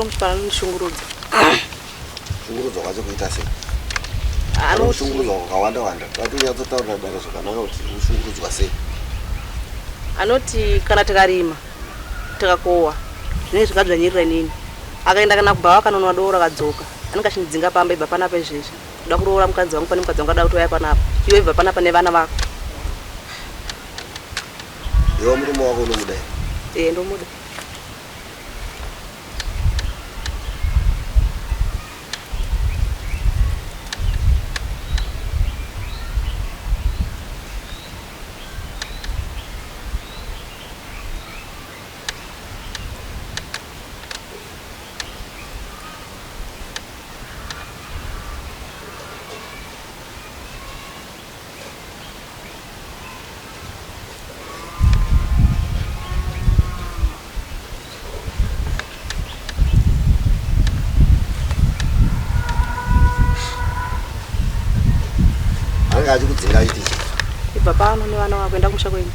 uri muchipara nishungurudza. Shungurudza kwacho kuita sei? Anoshungurudza kwakawanda-wanda. Watonyatsotaura dare zvakanaka kuti ushungurudzwa sei? Anoti kana tikarima tikakohwa zvine zvingadzvanyirira inini. Akaenda kana kubva kanonwa doro akadzoka. Anenge achinidzinga pamba ibva panapa izvezvi. Kuda kuroora mukadzi wangu pane mukadzi wangu ada kutouya panapa. Iwe ibva panapa nevana vako. Iwe murume wako unomuda here? Ndomuda. Anga kudzinga iti ibva pano nevana vako enda kumusha kwenyu.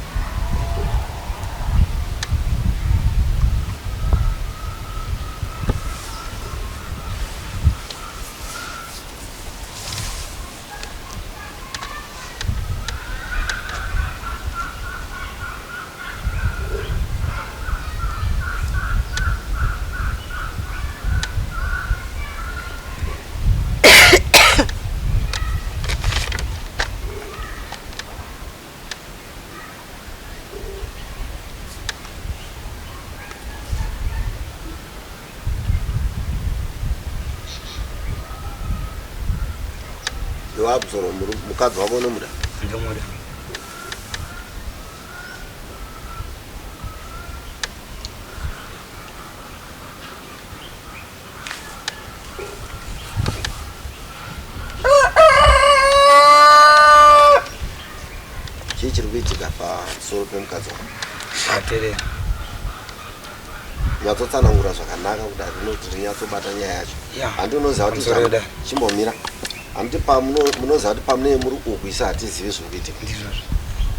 Absoro mukadzi wako unomuda? Ndomuda. Chii chiri kuitika pamusoro pemukadzi wako? Atere. Nyatsotsanangura zvakanaka kudai rinoti rinyatsobata nyaya yacho. Handi unoziva kuti chimbomira. Handi munoziva kuti pamune muri kukuisa hatizivi zviri kuitika.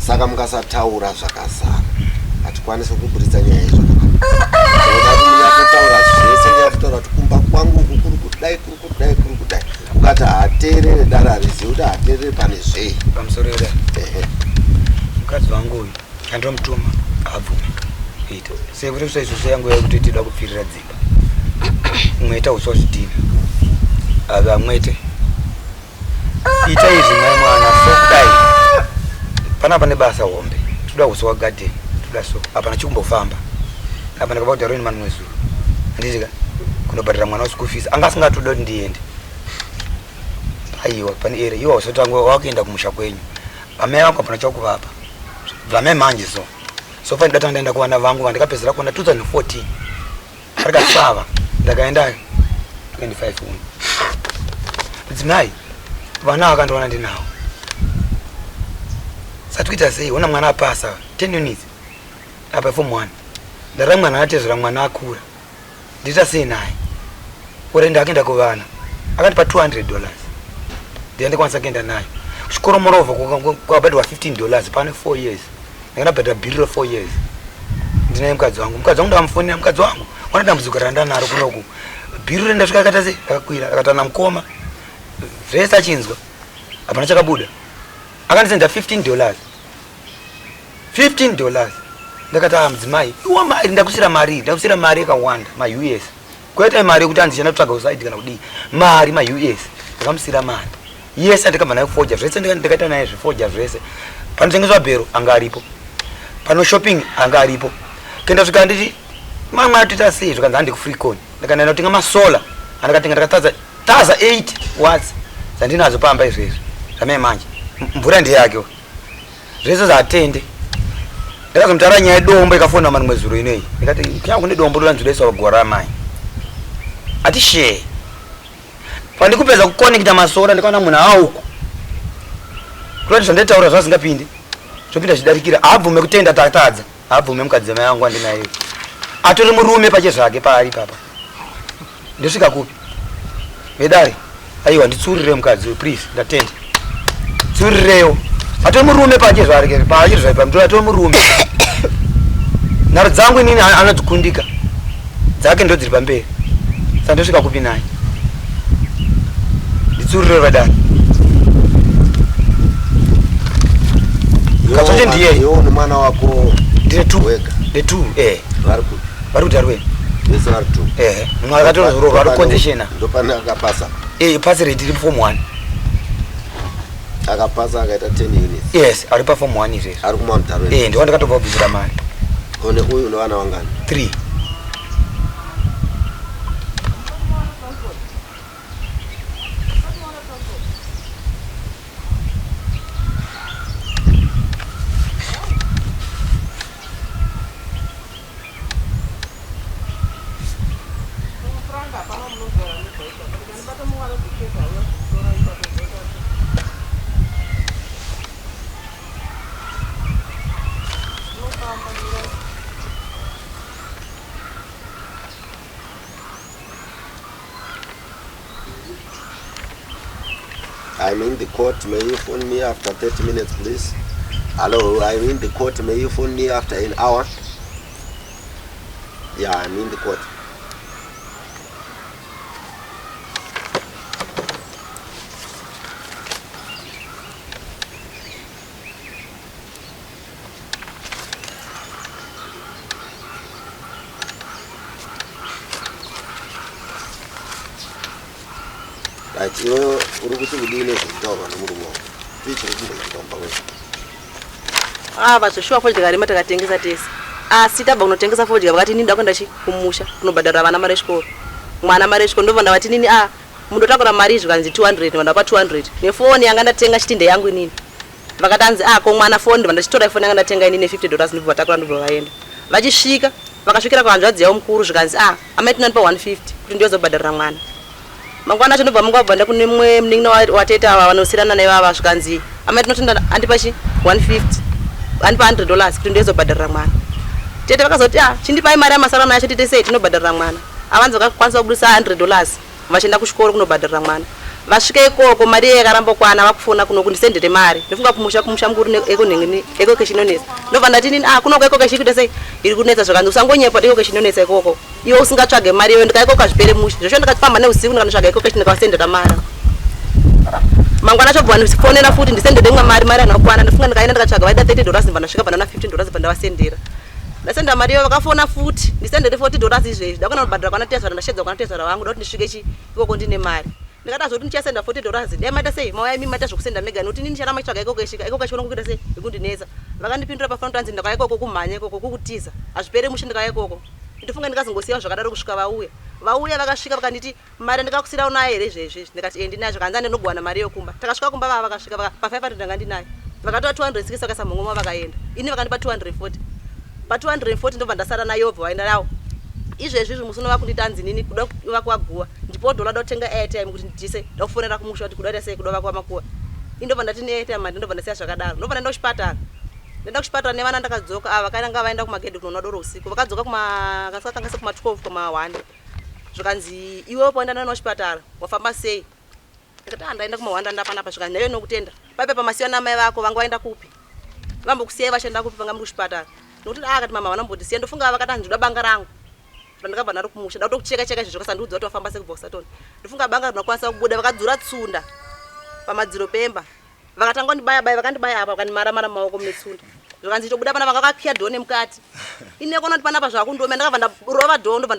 Saka mukasataura zvakazara hatikwanisi kuburitsa nyaya iyi zvakanaka. Munyatsotaura zvese, munyatsotaura kuti kumba kwangu uku kuri kudai. Ukati hateerere dare harizivi kuti hateerere pane zvei. Pamusoro yedai. Mukadzi wangu uyu andomutuma abvume. Ita. Sekuti kusaizoso yangu yakuti tida kupfirira dzimba. Mweta uswa zvidhina. Ava mwete. Ita izvi mai mwana so kudai. Pana pane basa hombe. Toda uswa garden. Toda so. Hapana chikumbofamba. Hapana kabauta roni manu mwezuru. Handitika kunobhadhira mwana wa school fees. Anga asingatoda kuti ndiende. Aiwa pane ere. Iwa usotangu wakuenda kumusha kwenyu. Pamai wako hapana chakuvapa. Vame manje so. So far ndata ndaenda kuwana vangu vandikapezera kuona 2014. Arikasava ndakaenda 25 uno. Dzimai vana vakandoona ndinawo. Satikuita sei una mwana apasa 10 units. Apa form 1. Ndara mwana atezera mwana akura. Ndita sei naye. Ore ndakaenda kuvana. Akandipa $200. Ndiende kwanza kenda naye. Kuchikoro morova kwabadwa $15 pane 4 years. Ndakabhadha bill 4 years. Ndinaye mukadzi wangu. Mukadzi wangu ndamufonera mukadzi wangu. Wana dambudziko randa naro kunoku. Bill renda svika akata sei akakwira akatana mukoma. Zvese achinzwa. Hapana chakabuda. Akandisenda $15. $15. Ndakati mudzimai, iwa mari ndakusira mari yakawanda ma-US. Kwete mari yekuti andichana kutsvaga usaidi kana kudii. Mari ma-US. Ndakamusira mari. Yes, andikamba naye forja zvese ndikaita naye zviforja zvese. Panotengeswa bhero anga aripo. Pano shopping anga aripo. Kenda svika nditi mama atita sei zvakanzi handi kuFreecon. Ndakaenda kutenga masola. Andikatenga ndakataza 8 watts. Zandinazo pamba izvezvi. Zvame manje. Mvura ndiye yake. Zvese zvatende. Ndakazomutara nyaya yedombo ikafona mani mwezuro inei. Ndikati kyangu nedombo rolanzulesa wagora mai. Ati she. Pandikupedza kuconnecta masora ndikaona munhu auko. Kuti zvanditaura zvazingapindi. Zvopinda zvidarikira abvume kutenda tatadza. Abvume mukadzi mai wangu andinayo. Atori murume pache zvake paari papa. Ndosvika kupi? Vedare. Aiwa nditsurire mukadzi please ndatenda. Tsurireyo. Atori murume pache zvake paari zvaipa mtu atori murume. Nharo dzangu inini anadzikundika. Dzake ndo dziri pamberi. Sandosvika kupi naye. Nditsurire vadani. Kazote ndiye. Iwo ni mwana wako. Ndire tu. Wega. De tu Varku. Vari darwe. Yese vari tu. Mwana katoro zoro vari conditioner. Ndopana akapasa. Pasi rate iri form 1. Akapasa akaita 10 units. Yes, ari pa form 1 izvezvo. Ari kumwa mutaro. Ndiwa ndakatobva kubvisira mari. Kone uyu unovana wangani? 3. I'm in the court, may you phone me after 30 minutes please? Hello, I'm in the court, may you phone me after an hour? Yeah, I'm in the court. Right, iwe uri kuti kudini zvekutaura nemurume wako tichiri kumboitomba wewe vazoshuwa fodya rima takatengesa tese asi tabva kunotengesa fodya vakati nini ndakwenda kumusha kunobhadharira vana mari yechikoro mwana mari yechikoro ndobva ndavati nini mundotakura mari izvo kanzi 200 vandapa 200 nefoni yanga ndatenga chitinde yangu inini vakati anzi ko mwana foni ndobva ndachitora ifoni yanga ndatenga inini $50 ndobva vatakura ndobva vaenda vachisvika vakasvikira kuhanzvadzi yavo mukuru zvikanzi amaitinanipa 150 kuti ndiyozobhadharira mwana mangwana acho ndobva mungabva nda kune mumwe munin'ina wateta ava vanosiyirana naivava zvikanzi amaitinotenda andipa 150 andipa $100 kuti ndiyozobhadharira mwana tete vakazoti chindipai mari yamasara nayo tete sei tinobhadharira mwana avanzi vakakwanisa kubudisa $100 vachienda kuchikoro kunobhadharira mwana vasvika ikoko mari yakaramba kwana vakufona kuno kundisendere mari ndofunga kumusha mukuru eko keshinonesa ndobva ndati nini kunoko eko keshi kuti sei iri kunetsa zvakanzi usangonyepa eko keshinonesa ikoko iwe usingatsvage mari iwe ndikaikoko zvipere musha zvosho ndikafamba neusiku ndikanotsvaga eko keshi ndikavasendera mari mangwana acho bva ndifonera futi ndisendere imwe mari anokwana ndofunga ndikaenda ndikatsvaga vaida $30 ndibva ndasvika bva ndana $15 bva ndavasendera ndasenda mari iyo vakafona futi ndisendere $40 izvezvi ndakona kubhadhira kwana tezvara ndashedza kwana tezvara vangu ndoti ndisvike ikoko ndine mari ndikatazoti ndichasenda $40 dai maita sei mauya imi maita zvokusenda mega nokuti nini chana maitsvaga ikoko kunokuita sei ikundinetsa vakandipindura pafona kutanzi ndakauya ikoko kumhanya ikoko kukutiza hazvipere mushe ndikauya ikoko ndifunga ndikazongosiya zvakadaro kusvika vauya vakasvika vakanditi mari ndikakusira unayo here zvezvi ndikati ndinayo zvakanzi andinogwana mari yokumba takasvika kumba vava vakasvika pa500 ndanga ndinayo vakatora 206 vakaisa mhongoma vakaenda ini vakandipa 240 pa 240 ndobva ndasara nayo bva vaenda nawo izvezvi musono vakunditanzi nini kuda vakuvaguwa ndipo dola dotenga airtime kuti ndise ndakufonera kumusha kuti kuda sei kuda vakuwamakuwa indobva ndati ne airtime mandi ndobva ndasiya zvakadaro ndobva ndaenda kuchipatara nevana ndakadzoka vakaenda vaenda kumagedhi kunonwa doro usiku vakadzoka kasakanga kuma 12 kuma 1 zvakanzi iwe poenda nana kuchipatara wafamba sei ndikati ndaenda kuma 1 ndapanapa zvakanzi nayo nokutenda paipa pamasiya namai vako vanga vaenda kupi vambokusiyai vachienda kupi vanga muri kuchipatara nokuti akati mama vanambondisiya ndofunga vakati ndinoda banga rangu ndakabva naro kumusha ndakuto kucheka cheka izvo zvakasandiudza kuti wafamba sekuboxaton ndofunga banga rinokwanisa kubuda vakadzura tsunda pamadziro pemba vakatanga kundibaya vakandibaya apa vakandimaramara mumaoko mnetsunda zvakanzi tobuda pana vakakakiya dhoo mukati ine kona kuti panapa zvakundomia ndakabva ndarova dhoo ndobva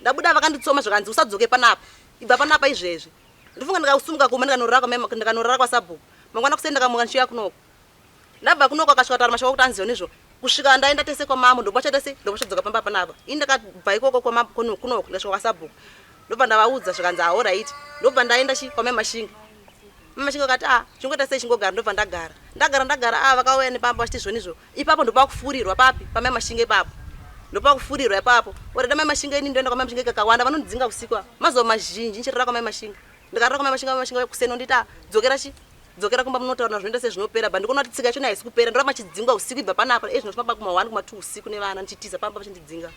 ndabuda vakanditsoma zvakanzi usadzoke panapa ibva panapa izvezvi ndofunga ndikasumuka kuma ndikanorara kwasabhuku mangwana kusei ndakamuka ndichiuya kunoko ndabva kunoko akasvika taura mashoko kuti anziwo nezvo kusvika ndaenda tese kwamamo ndopachadzoka pamba panapa ini ndakabva ikoko kunoko ndasvika kwasabhuku ndobva ndavaudza zvakanzi alright ndobva ndaenda kwamai mashinga mashinga akati chingoita sei chingogara ndobva ndagara vakauya nepamba vachiti zvonizvo ipapo ndopakufurirwa papi pamai mashinga ipapo ndopakufurirwa ipapo oreda mai mashinga ini ndoenda kwamai mashinga kakawanda vanondidzinga usiku mazuva mazhinji nchirara kwamai mashinga ndikarara kwamai mashinga kuseno nditi dzokera kumba munotaura zvinoita sezvinopera bandikona kuti tsika yacho haisi kupera ndoramba chidzingwa usiku ibva panapa zvinofamba kuma 1 kuma 2 usiku nevana ndichitiza pamba vachindidzinga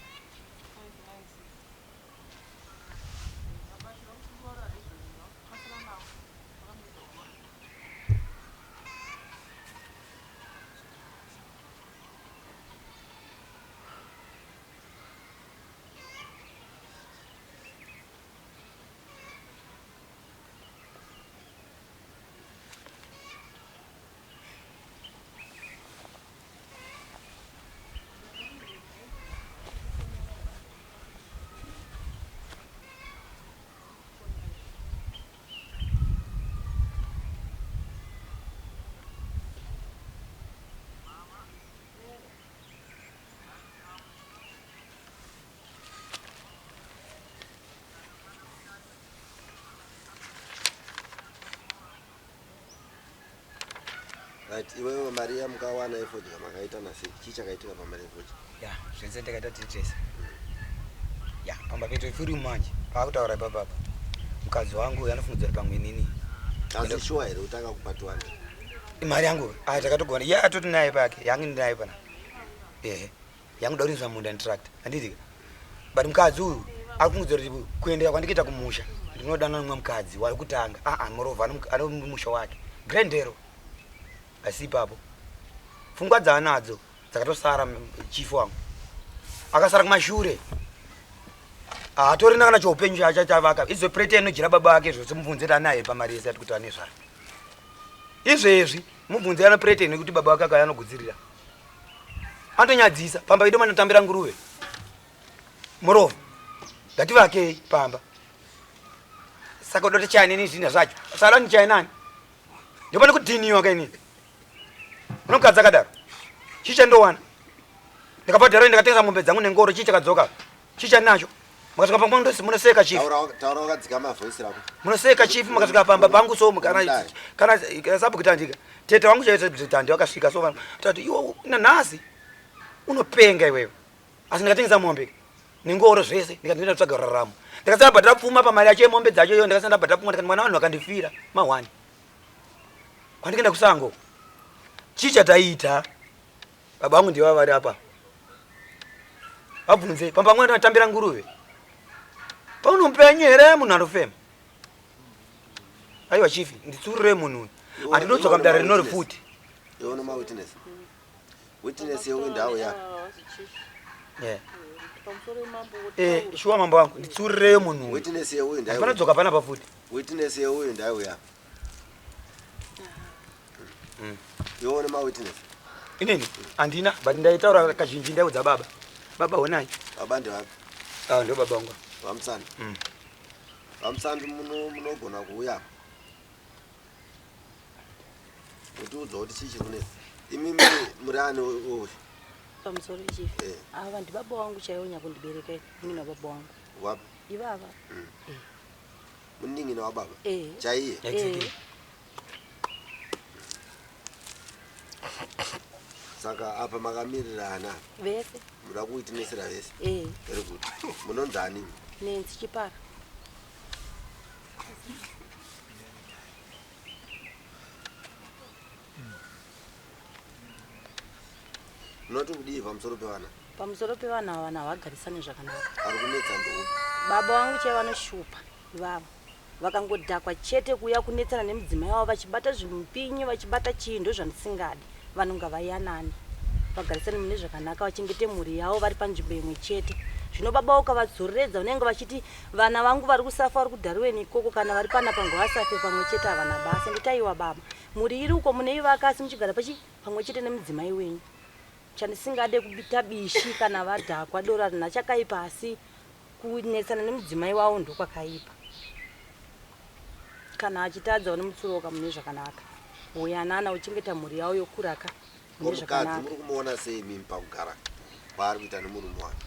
Right, iwewe Maria mkawana effort makaita nasi chichakaitika pa mari effort. Yeah, zvese ndakaita titresa. Yeah, pamba peto ifuri manje. Pakutaura baba. Mukadzi wangu yanofungidzira pamwe nini. Asi sure here utanga kupatwa. Imari yangu takatogona. Yeah, atoti naye pake. Yangu ndinaye pana. Yangu daurinzwa munda tractor. Anditi. But mukadzi uyu akufungidzira kuti kuendera kwandikita kumusha. Ndinodana nomwe mukadzi wari kutanga. Moreover anomusha wake. Grandero. Asi papo. Pfungwa dzaanadzo dzakatosara chifu wangu. Akasara kumashure. Atorina kana choupenyu chachavaka. Izvo prete inojira baba ake zvose mubvunzira naye pamari yese kuti ane zvaro. Izvezvi mubvunzira na prete nekuti baba wake akayanogudzirira. Antonyadzisa pamba ito manotambira nguruve. Moreover ngativakei pamba. Saka udoti chani nini zvina zvacho. Sala ni chai nani? Ndopane kudhiniwa kaini. Unokadza kadaro. Chicha ndowana. Ndikabhadhara ndikatenga mombe dzangu nengoro chicha kadzoka. Chicha nacho. Makasika pamba munoseka chifu. Taura wakadzika mavoice rako. Munoseka chifu makasika pamba pangu so kana sabu kutandika. Tete wangu chaita kutandi wakasvika so tati iwo una nhasi. Unopenga iwewe. Asi ndikatenga mombe. Nengoro zvese ndikatoenda kutsvaga raramo. Ndikasana bhadhara pfuma pamari yacho mombe dzacho iyo ndikasana bhadhara pfuma ndikati mwana wangu akandifira ma1. Kwandikaenda kusango. Chicha taita. Baba wangu ndiye vari apa. Abvunze pamba mwana atambira nguruve. Paunompenye here munhu anofema. Aiwa chifi nditsurire munhu. Andinodzoka mudare rinori futi. Iona ma witness. Witness yewe ndawo ya. Shuwa mambo wangu nditsurire munhu. Witness yewe ndawo. Panodzoka pana pafuti. Witness yewe ndawo ya. Iona ma witness. Inini andina but ndaitaura kazhinji ndaudza baba. Baba onai. Baba ndiwapi? Ndio baba wangu. Vamsani. Vamsani munogona kuuya. Kuti udzoti chichi kunesi. Imi murani uyu. Pamusoro chief. Ava ndi baba wangu chaiwonya kundibereka mimi na baba wangu. Wapi? Ivava. Muningi na baba. Chaiye. Saka apa makamirirana. Vese. Muda kuitinesera vese. Very good. Munonzani? Nensi Chipara. Munoti kudii pamusoro pevana? Pamusoro pevana vana havagarisani zvakanaka. Ari kunetsa ndokuti? Baba vangu chaivanoshupa ivavo. Vakangodhakwa chete kuuya kunetsana nemudzimai wavo vachibata zvimupinyi vachibata chii ndozvandisingadi. Vanonga vaiyanani. Vagarisani mune zvakanaka vachengete mhuri yavo vari panzvimbo imwe chete. Zvino baba ukavadzoreredza unenge vachiti vana vangu vari kusafa vari kudhariweni ikoko kana vari panapa ngavasafe pamwe chete havana basa. Nditaiwa baba. Mhuri iri uko mune ivaka asi muchigara pamwe chete nemudzimai wenyu. Chandisingade kubita bishi kana vadhakwa dora rina chakaipa asi kunetsana nemudzimai wavo ndokwakaipa. Kana achitadza une mutsuroka mune zvakanaka. Uyanana uchengeta mhuri yavo yokuraka. Mukadzi muri kumuona sei mimi pakugara kwaari kuita nemurume wake?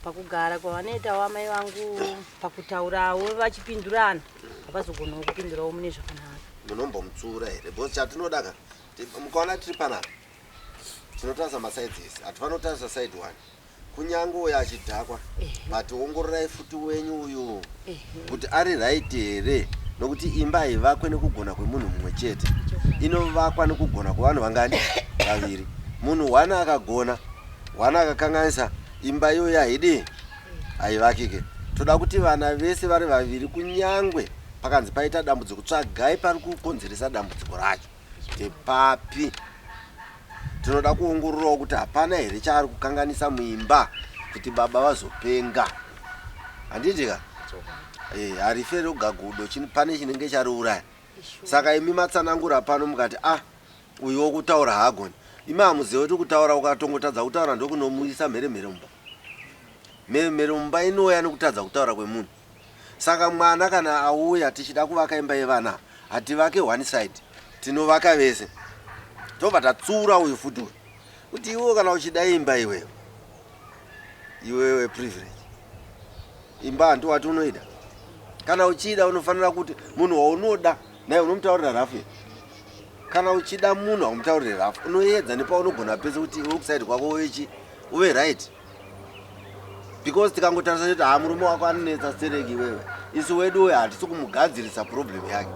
Pakugara kwavanoita wamai vangu pakutaurawo vachipindurana havazogonawo kupindurawo mune zvakanaka. Munombomutsura here? Because chatinodaka mukaona tiri panapa tinotarisa masaidzi ese hatifanira kutarisa side one. Kunyange uyo achidhakwa but ongororai futi wenyu uyu kuti ari right here, nokuti imba haivakwe nekugona kwemunhu mumwe chete, inovakwa nekugona kwevanhu vangani vaviri. Munhu wana akagona, wana akakanganisa, imba iyoyo haidi haivakike. Toda kuti vana vese vari vaviri kunyangwe pakanzi paita dambudziko tsvagai pari kukonzeresa dambudziko racho ndepapi. Tinoda kuongororawo kuti hapana here chaari kukanganisa muimba kuti baba vazopenga. Handidika? Harifere ugagudo pane chinenge chariuraya. Saka imi matsanangura pano mukati uyu wokutaura haagoni. Imi hamuzive kuti kutaura ukatongotadza kutaura ndokunomuisa mheremhere mumba. Mheremhere mumba inouya nekutadza kutaura kwemunhu. Saka mwana kana auya tichida kuvaka imba yevana hativake one side, tinovaka vese. Tobva tatsura uyu futi uyu kuti iwe kana uchida imba iwewe privilege. Imba handiwo wati unoida. Kana uchida unofanira kuti munhu waunoda naye unomutaurira rafu. kana uchida munhu akumutaurira rafu unoedza nepaunogona pese kuti iwe kusaidi kwako uve right, because tikangotarisa kuti murume wako anonetsa sereki wewe, isu wedu uyu hatisi kumugadzirisa problem yake,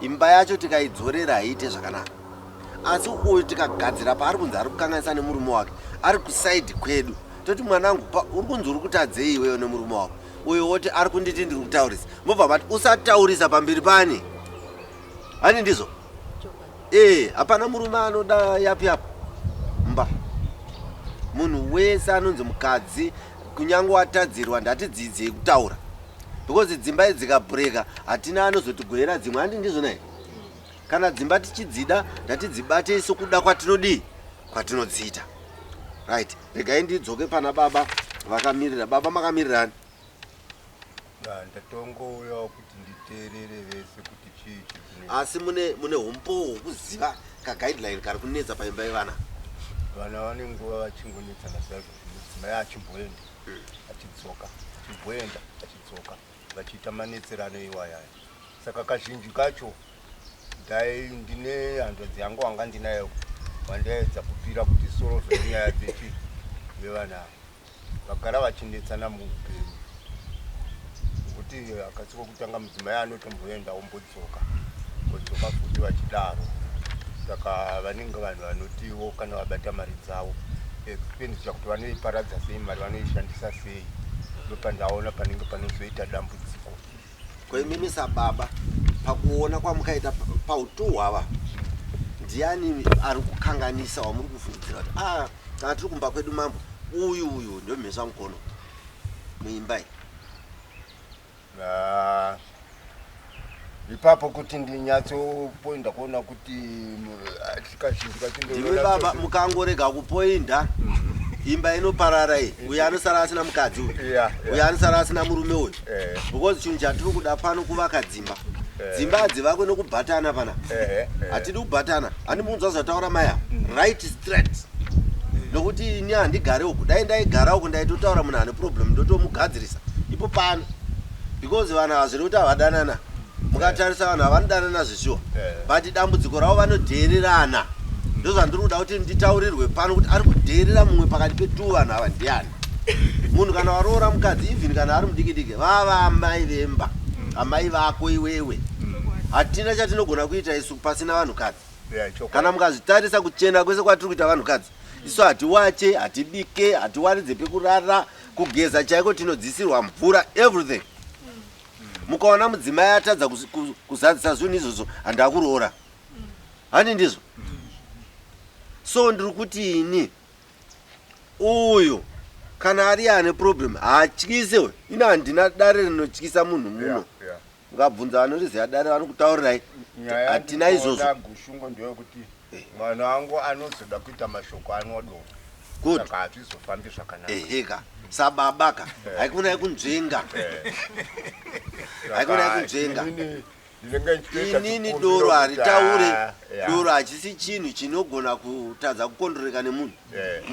imba yacho tikaidzorera haite zvakanaka. Asi uyu tikagadzira paari kunzi ari kukanganisa nemurume wake, ari kusaidi kwedu, toti mwanangu uri kunzi uri kutadzei iweyo nemurume wako, uyu woti ari kunditi ndiri kutaurisa, mobva bati usataurisa pamberi pane hani ndizvo. Hapana murume anoda yapi mba, munhu wese anonzi mukadzi kunyange watadzirwa ndatidzidzei kutaura, because dzimba idzi dzikabhureka hatina anozotigoyera dzimwe, handi ndizvo nai. Kana dzimba tichidzida ndatidzibate sokuda kwatinodii kwatinodziita, right. Regai ndidzoke pana baba vakamirira. Baba makamirirani? Ndatongouya kuti nditeerere vese kuti chichi. Asi mune humpo hwokuziva kaguideline kari kunetsa paimba yevana? Vana vane nguva vachingonetsana saizvo, mudzimai achimboenda achidzoka, achimboenda achidzoka, vachiita manetserano iwayaya. Saka kazhinji kacho ndine handadzi yangu wanga ndinayo wandaedza kupira kuti soro zvenyaya dzechi vevana vagara vachinetsana muupenyu, kuti akatsiko kutanga mudzimai anotomboenda ombodzoka futi vachidaro. Saka vanenge vanhu vanotiwo kana vabata mari dzavo expenditure kuti vanoiparadza sei, mari vanoishandisa sei, ndopandaona panenge panozoita dambudziko. Kwemimi sababa pakuona kwamukaita pautuhwava, ndiani ari kukanganisa wamuri kufungidzira kuti kana tiri kumba kwedu mambo uyu ndio mhesva mukono muimbai? Ipapo kuti ndinyatsopoinda kuona kuti kazhinji ndimi baba mukangorega kupoinda imba inoparara iyi, uyu anosara asina mukadzi uyu anosara asina murume uyu, because chinhu chatiri kuda pano kuvaka dzimba. Dzimba hadzivakwe nokubhatana pana, hatidi kubhatana. Handimunzwa zvataura maya, right straight, nokuti ini handigare uku. Dai ndaigara uku ndaitotaura munhu ane problem ndotomugadzirisa ipo pano, because vanhu havazviri kuti havadanana. Mukatarisa vanhu havanodanana zvishuwa, but dambudziko ravo vanodheererana. Ndozvandiri kuda kuti nditaurirwe pano kuti ari kudheerera mumwe pakati petu vanhu ava ndiani. Munhu kana waroora mukadzi, even kana ari mudiki-diki, vava amai vemba, amai vako iwewe. Hatina chatinogona kuita isu pasina vanhukadzi. Kana mukazvitarisa kuchena kwese kwatiri kuita vanhukadzi, isu hatiwache, hatibike, hatiwaridze pekurara, kugeza chaiko tinodzisirwa mvura, everything. Mukaona mudzimai atadza kuzadzisa zvinhu izvozvo, handakuroora, hani ndizvo. So ndiri kuti ini uyu kana ari ane problem hatyise, ina handina dare rinotyisa munhu muno. Ukabvunza vanoriziva dare vanokutaurirai hatina izvozvo. Gushungo ndeyekuti mwana wangu anozoda kuita mashoko anodoro, saka hazvizofambi zvakanaka. Eheka sababaka haikunai kunzvenga, haikunai kunzvenga. Inini doro haritaure, doro hachisi chinhu chinogona kutadza kukondoreka nemunhu.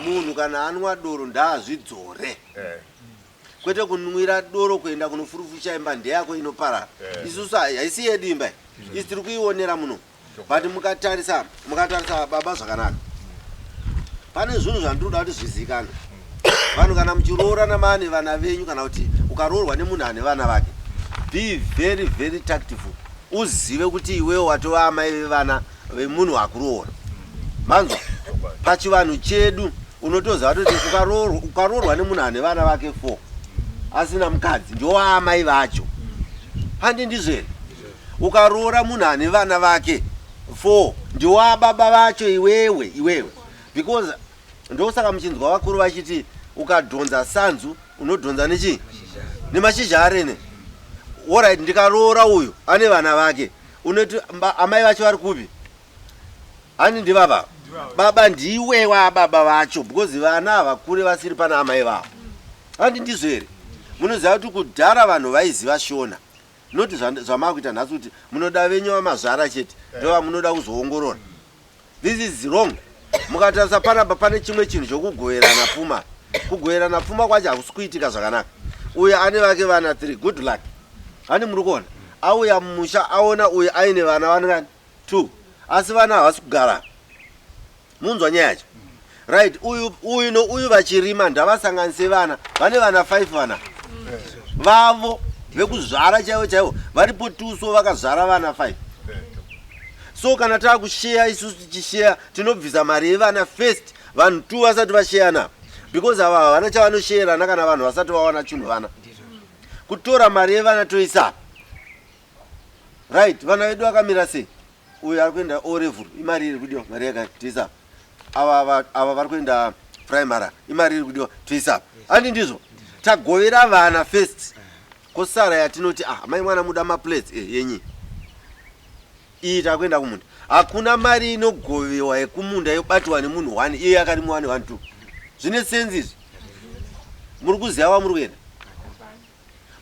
Munhu kana anwa doro ndaazvidzore, kwete kunwira doro kuenda kunofurufusha imba ndeyako inoparara. Isusu haisi yedu imba, isi tiri kuionera muno. But mukatarisa baba zvakanaka, pane zvinhu zvandinoda kuti zvizikanwe. Vanhu kana muchiroora namane vana venyu, kana kuti ukaroorwa nemunhu ane vana vake, be very very tactful. Uzive kuti iwewe watova amai vevana vemunhu akuroora. Manzwa, pachivanhu chedu unotoziva kuti ukaroorwa nemunhu ane vana vake 4 asina mukadzi, ndiwa amai vacho, handi ndizvere? Ukaroora munhu ane vana vake 4 ndiwa baba vacho iwewe. Because ndosaka muchinzwa vakuru vachiti ukadhonza sanzu unodhonza nechi nemashizha arene. Alright, ndikaroora uyu ane vana vake, unoti amai vacho vari kupi? Hani ndibaba? Baba ndiwe wa baba vacho, because vana havakure vasiri pana amai vavo. Handi ndizvo here? Munoziva kuti kudhara vanhu vaiziva shona, noti zvamakuita nhasi kuti munoda venyu vamazvara chete ndova munoda kuzoongorora. This is wrong. Mukatarisa panapa pane chimwe chinhu chokugoverana pfuma. Kugoverana pfuma kwacho hakusi kuitika zvakanaka. Uyu ane vake vana 3, good luck. Hani muri kuona? Auya mumusha aona uyu aine vana vangani 2, asi vana havasi kugara munzwa nyaya yacho right uyu vachirima ndavasanganise vana vane vana 5 vana vavo vekuzvara chaivo chaivo varipo tuso vakazvara vana 5 so kana taakusheya isusu tichisheya tinobvisa mari yevana first vanhu 2 vasati vasheya navo because ava havana chavanosheyerana kana vanhu vasati vawana chinhu vana kutora mari yevana toisa right vana vedu vakamira sei uyu ari kuenda O-level imari iri kudiwa mari yakati toisa ava vari kuenda primary imari iri kudiwa toisa andi ndizvo tagovera vana first kosara yatinoti mai mwana muda maplates yenyi iyi takuenda kumunda hakuna mari inogovewa yekumunda yobatwa nemunhu 1 iye akarimwa ne 1 2 zvine sense izvi muri kuziva wamuri kuenda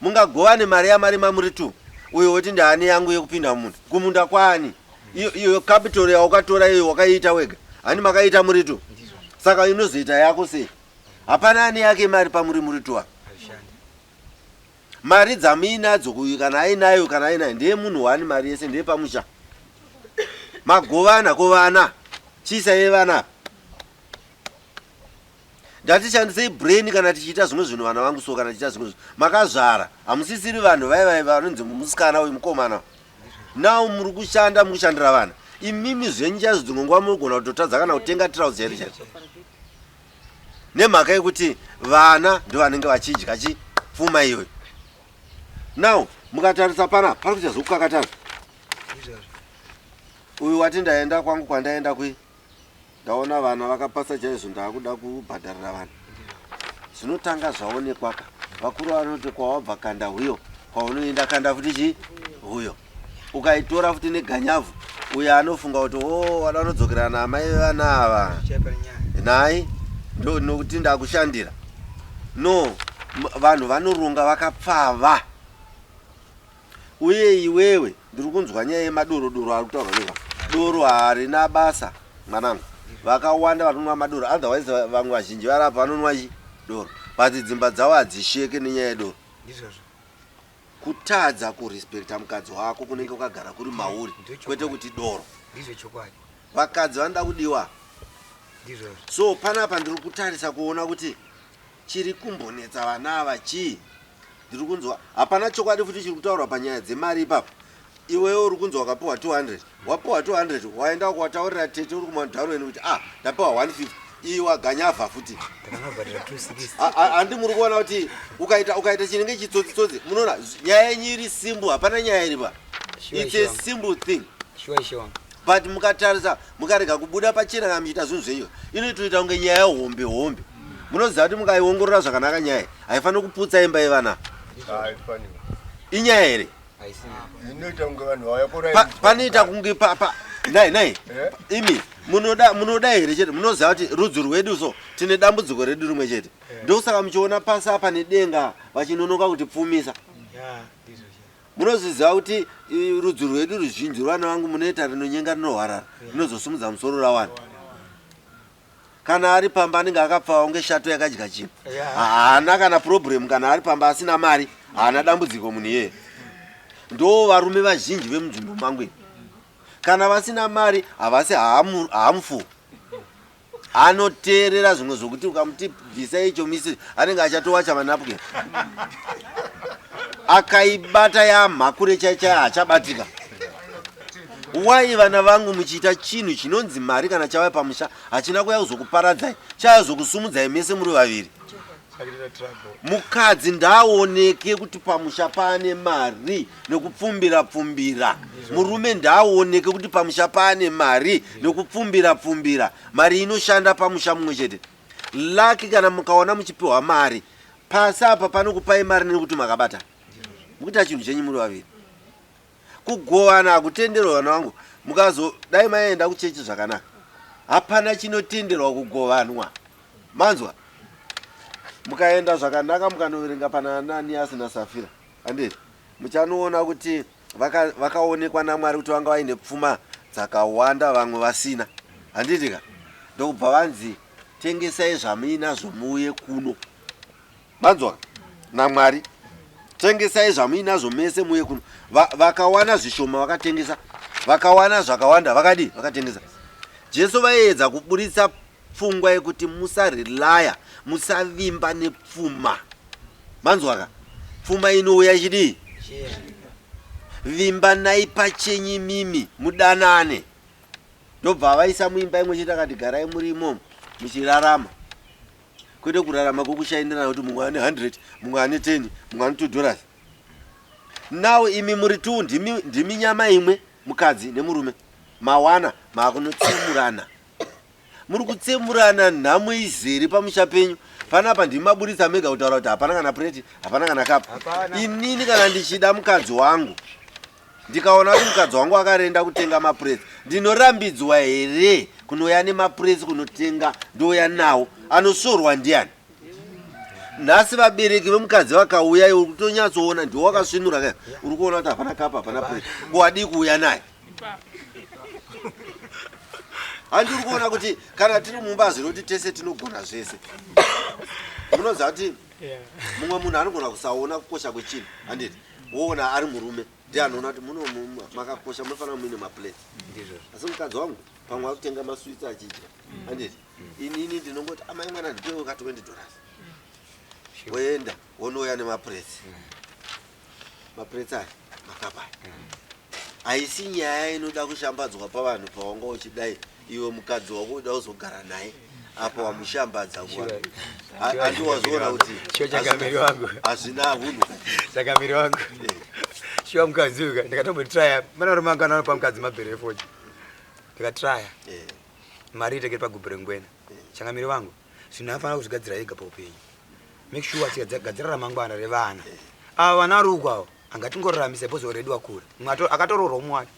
mungagova nemari yamari mamuri 2 uyo woti ndihani yangu yekupinda mumunda kumunda kwani iyo capital yaukatora iyo wakaita wega hani makaita muri 2 saka inozoita yako sei hapana ani yake mari pamuri muri 2 mari dzamuinadzo kana ainayo kana ainayo ndiye munhu 1 mari yese ndiye pamusha magovana kovana chisa yevana ndatishandisei brain kana tichiita zvimwe zvinhu vana vangu so kana tichiita zvimwe makazvara hamusisiri vanhu vaivai vanonzi musikana uyu mukomana nao muri kushanda mukushandira vana imimi zvenyu chazvidzingonguva munogona kutotadza kana kutenga trouser here chaicho nemhaka yekuti vana ndovanenge vachidya chipfuma iyoyo now mukatarisa pana pari kuita zvokukakatana uyu wati ndaenda kwangu kwandaenda kwi ndaona vana vakapasa chaizvo ndakuda kubhadharira vana zvinotanga zvaonekwaka vakuru vanoti kwawabva kanda huyo kwaunoenda kanda futi chi huyo ukaitora futi neganyavhu uyo anofunga kuti wada unodzokera namai vana ava nai nokuti ndakushandira no vanhu vanoronga vakapfava uye iwewe ndiri kunzwa nyaya yemadorodoro ari kutaurwa nezva doro harina basa mwanangu vakawanda vanonwa madoro otherwise vamwe vazhinji varapa vanonwa doro but dzimba dzavo hadzisheke nenyaya yedoro kutadza kurespekta mukadzi wako kunenge kwagara kuri mauri kwete kuti doro vakadzi vanoda kudiwa so panapa ndiri kutarisa kuona kuti chiri kumbonetsa vana ava chii ndiri kunzwa hapana chokwadi futi chiri kutaurwa panyaya dzemari ipapo iwewe uri kunzwa wakapiwa 200 wapiwa 200 waenda kwataurira tete uri kumanharaweni kuti ndapiwa 150 iyi waganyavha futi handi muri kuona kuti ukaita chinenge chitsotsitsotsi munoona nyaya yenyu iri simple hapana nyaya iripa it's a simple thing but mukatarisa mukarega kubuda pachena kana muchiita zvinhu zvenyu inoitoita kunge nyaya yehombe munoziva kuti mukaiongorora zvakanaka nyaya haifaniri kuputsa imba yevana inyaya here panoita kunge nai imi munoda here chete munoziva kuti rudzi rwedu so tine dambudziko redu rimwe chete ndosaka muchiona pasi apa nedenga vachinonoka kuti pfumisa munozviziva kuti rudzi rwedu ruzhinji rwavana vangu munoita rinonyenga rinohwarara rinozosumudza musoro ravanhu kana ari pamba anenge akapfawa kunge shato yakadya chinhu haana kana problem kana ari pamba asina mari haana dambudziko munhu iyeye ndo varume vazhinji vemunzvimbo mangweni kana vasina mari havasi haamufu anoteerera zvimwe zvokuti ukamuti bvisa icho misiri anenge achatowacha manapukeni akaibata yamhakure chaichaya hachabatika wai vana vangu muchiita chinhu chinonzi mari kana chava pamusha hachina kuya kuzokuparadzai chayazokusumudzai mese muri vaviri mukadzi ndaaoneke kuti pamusha paane mari nekupfumbira murume ndaaoneke kuti pamusha paane mari nekupfumbira mari inoshanda pamusha mumwe chete laki kana mukaona muchipiwa mari pasi apa panokupai mari nekuti makabata mukuita chinhu chenyu muri vaviri kugovana hakutenderwa vana vangu mukazodai maenda kuchechi zvakanaka hapana chinotenderwa kugovanwa manzwa mukaenda zvakanaka mukanoverenga pana Ananiasi naSafira handiti muchanoona kuti vakaonekwa naMwari kuti vanga vaine pfuma dzakawanda vamwe vasina handitika ndokubva vanzi tengesai zvamuinazvo muuye kuno manzwa naMwari tengesai zvamuinazvo mese muuye kuno vakawana zvishoma vakatengesa vakawana zvakawanda vakatengesa. Jesu vaedza kuburitsa pfungwa yekuti musarilaya, musavimba nepfuma. Manzwaka pfuma inouya chidii? Vimbanai pachenyu mimi mudanane. Ndobva vaisa muimba imwe chete akati garai muri imomo muchirarama. Kwete kurarama kokushaindirana kuti mumwe ane 100, mumwe ane 10, mumwe ane $2. Now imi muri tu ndimi nyama imwe, mukadzi nemurume. Mawana makunotsemurana. Muri kutsemurana nhamwe izere pamusha penyu. Panapa ndimaburitsa mega kutaura kuti hapana kana plate, hapana kana kapa. Inini kana ndichida mukadzi wangu, ndikaona kuti mukadzi wangu akarenda kutenga mapuresi, ndinorambidzwa here kunoya nemapuresi kunotenga ndoya nawo? Anosorwa ndiani? Nhasi vabereki vemukadzi vakauya, iwe kutonyatsoona ndiwo wakasvinura kaya, uri kuona kuti hapana kapa, hapana puresi, wadi kuuya naye. Handiri kuona kuti kana tiri mumbazi roti tese tinogona zvese. Munoziva kuti mumwe munhu anogona kusaona kukosha kwechinhu, handiti? Woona ari murume ndiye anoona kuti muno makakosha, munofanira muine maplate. Asi mukadzi wangu pamwe akutenga maswitsi achidya, handiti? Inini ndinongoti amai mwana ndipewo ka $20. Woenda wonouya nemaplate. Maplate aya makapa. Haisi nyaya inoda kushambadzwa pavanhu pawanga uchidai iwe mukadzi wako uda uzogara naye apa wamushambadza kwa. Handi wazoona kuti chakamiri wangu hazvina hunhu. Chakamiri wangu shiwa mukadziuka ndikatombotraya mana romangana pamukadzi mabhere foji ndikatraya mari itekeri pagubhure ngwena. Chakamiri wangu zvinofanira kuzvigadzira ega paupenyu. Make sure tigadzira ramangwana revana ava vana arugwawo angatingoraramise bhozi already wakura. Akatororwa umwari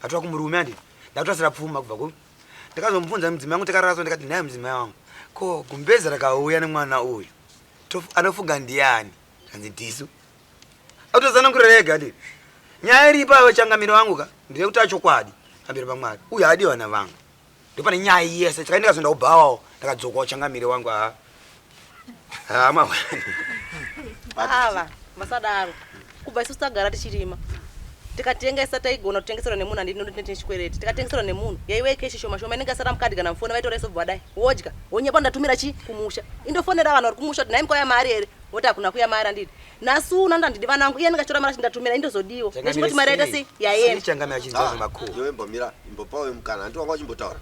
atova kumurume handiti ndakutasira pfuma kubva ku ndikazomubvunza mudzimai wangu tikararaso ndikati naye mudzimai wangu ko gumbezi rakauya nemwana uyu anofunga ndiani? Hanzi ndisu. Autozana kurerega nditi nyaya iripo ava changamiro wangu ka ndiri kuti achokwadi pamberi pamwari uyu adi vana vangu ndopane nyaya yese chakaenda kazonda kubhawawo ndakadzokawo changamiro wangu ava masadaro kubva isusu tagara tichirima tikatengesa taigona kutengeserwa nemunhu handinoti chikwereti tikatengeserwa nemunhu yaiwe keshi shoma shoma inenge asara mukadhi kana mufoni vaitora iso bvadai wodya wonyepa ndatumira chi kumusha indofonera vanhu vari kumusha kuti nhai mukauya mari here woti hakuna kuya mari handidi nhasi uno ndandidi vanangu iye ndingatora mari achindatumira indozodiwa nechingoti mari yaita sei yaendayoimbomira imbopawe mukana handi wanga uchimbotaura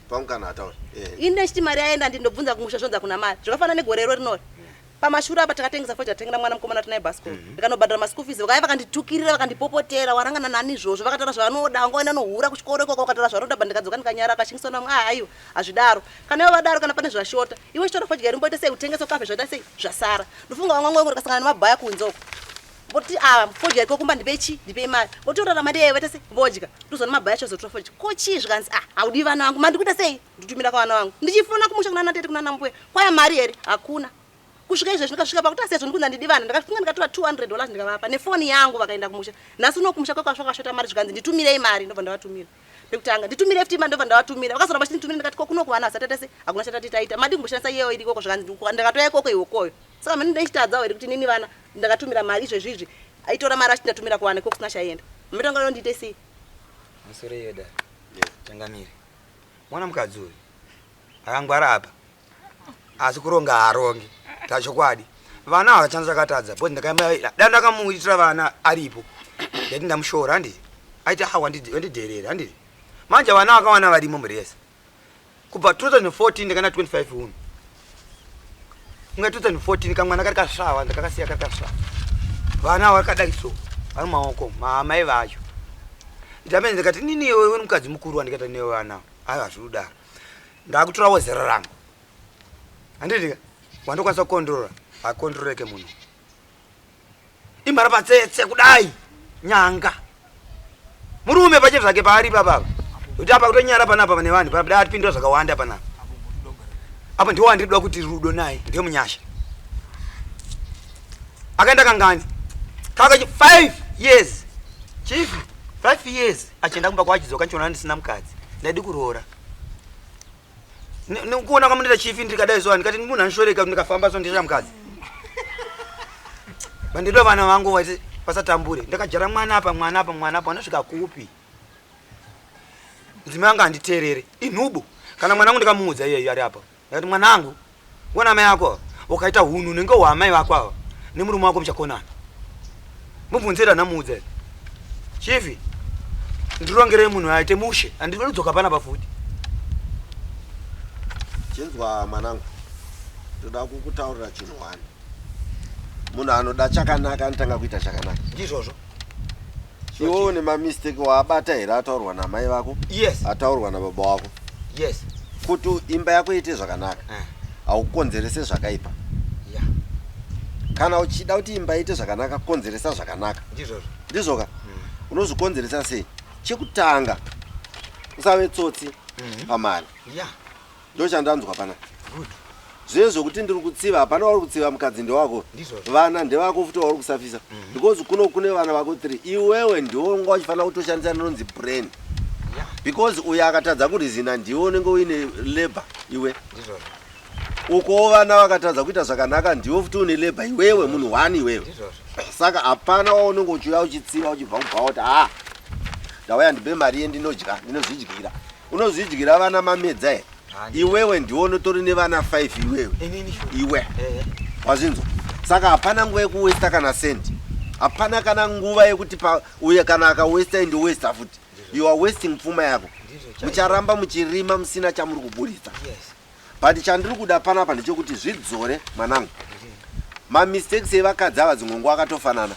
pamukana hataura ine chiti mari yaenda handindobvunza kumusha zvonza kuna mari zvakafanana negorero rinori pamashure apa takatengesa foja tatengera mwana mukomana tinaye bhasikoro ndikanobhadhara maschool fees vakauya vakanditukirira vakandipopotera warangana nani izvozvo vakataura zvavanoda wangoenda nohura kuchikoro ikoko vakataura zvavanoda bva ndikadzoka ndikanyara akashingisana mwa aiwa hazvidaro kana ivo vadaro kana pane zvashota iwe chitora foja rimboita sei utengesa kafe zvaita sei zvasara ndofunga wamwangu rikasangana nemabhaya kunzoko boti foja riko kumba ndipei chi ndipei mari botorara mari yayo vaita sei vodya ndozona mabhaya chazotora foja kochi zvikanzi haudi vana vangu mandikuita sei nditumira kwavana vangu ndichifona kumusha kuna natete kuna nambuya kwaya mari here hakuna kusvika izvezvi ndikasvika pakuti asezvo ndikunza ndidi vana ndakafunga ndikatora $200 ndikavapa nefoni yangu vakaenda kumusha. Nhasi uno kumusha kwako zvakashota mari zvikanzi nditumirei mari ndobva ndavatumira. Pekutanga nditumire FT ndobva ndavatumira. Vakazora vachinitumira ndikati kuno kuvana asatata sei hakuna chatati taita madi kumboshandisa iyeyo iri ikoko zvikanzi ndakatoya ikoko iwokoyo. Saka mani ndaitadzawo here kuti nini vana ndakatumira mari izvezvizvi aitora mari achindatumira kuvana ikoko kusina chaenda. Mumitanga leo ndiite sei? Masore yeda changamire mwana mukadzi uyu akangwara apa asi kuronga harongi tachokwadi vana havachanza katadza bodi ndakamuitira vana aripo ndati ndamushora handiti aiti wandidherera handiti manje vana vakawana varimo murese kubva 2014 ndikana 25 uno unga 2014 kamwana kari kasvava ndakakasiya kari kasvava vana vakadai so vari maoko maamai vacho ndamene ndikati nini iwe mukadzi mukuru wandikata newe vana aiwa hazviri kudaro ndakutorawo zera rangu handitika wandokwanisa kukondorora akondororeke munhu imhara patsetse kudai nyanga murume pache zvake paari papapa kuti apa kutonyara panapa pane vanhu panapa atipindira zvakawanda panapa apa ndiwo wandiridoda kuti rudo naye ndiye munyasha akaenda kangani kaka 5 years chief 5 years achienda kumba kwachidzoka nchiona ndisina mukadzi ndaidi kuroora nikuona kwamunita chifi ndikadai zuva ndikati munhu anshoreka kuti ndikafamba so ndisina mukadzi vandido vana vangu vasatambure ndakajara mwana apa mwana apa mwana apa vanosvika kupi mudzimai anga anditeerere inhubu kana mwanangu ndikamuudza iyeyo ari apa ndati mwanangu wona mai yako ukaita hunu unenge hwamai vako ava nemurume wako muchakonana mubvunzira namuudza chifi ndirongerei munhu aite mushe handidi kudzoka panapa futi chinzwa mwanangu toda kukutaurira chinhu wani munhu anoda chakanaka anotanga kuita chakanaka ndizvozvo iwo une mamistake waabata here ataurwa namai vako yes ataurwa nababa wako yes kuti imba yako iite zvakanaka haukonzerese zvakaipa yeah kana uchida kuti imba iite zvakanaka konzeresa zvakanaka ndizvozvo ndizvoka unozvikonzeresa sei chekutanga usave tsotsi pamari yeah ndo chandanzwa pana zviye zvokuti ndiri kutsiva hapana vari kutsiva mukadzi ndewako vana ndevako futi vari kusafisa because kune vana vako 3 iwewe ndionga uchifanira kutoshandisa nonzi brain because uyo akatadza kurizina ndiwe unenge uine labor iwe uko vana vakatadza kuita zvakanaka ndiwe futi une labor iwewe munhu wani iwewe saka hapana waunenge uchiuya uchitsiva uchibva kubva kuti ndauya ndipe mari yendinodya ndinozvidyira unozvidyira vana mamedza here iwewe ndiwe unotori nevana 5 iwe wazvinzwa saka hapana nguva yekuwesta kana sendi hapana kana nguva yekuti uye kana akawesta indi westa futi you are wasting pfuma yako mucharamba muchirima musina chamuri kuburitsa but chandiri kuda panapa ndechekuti zvidzore mwanangu mamistakes evakadzi ava dzimwe nguva akatofanana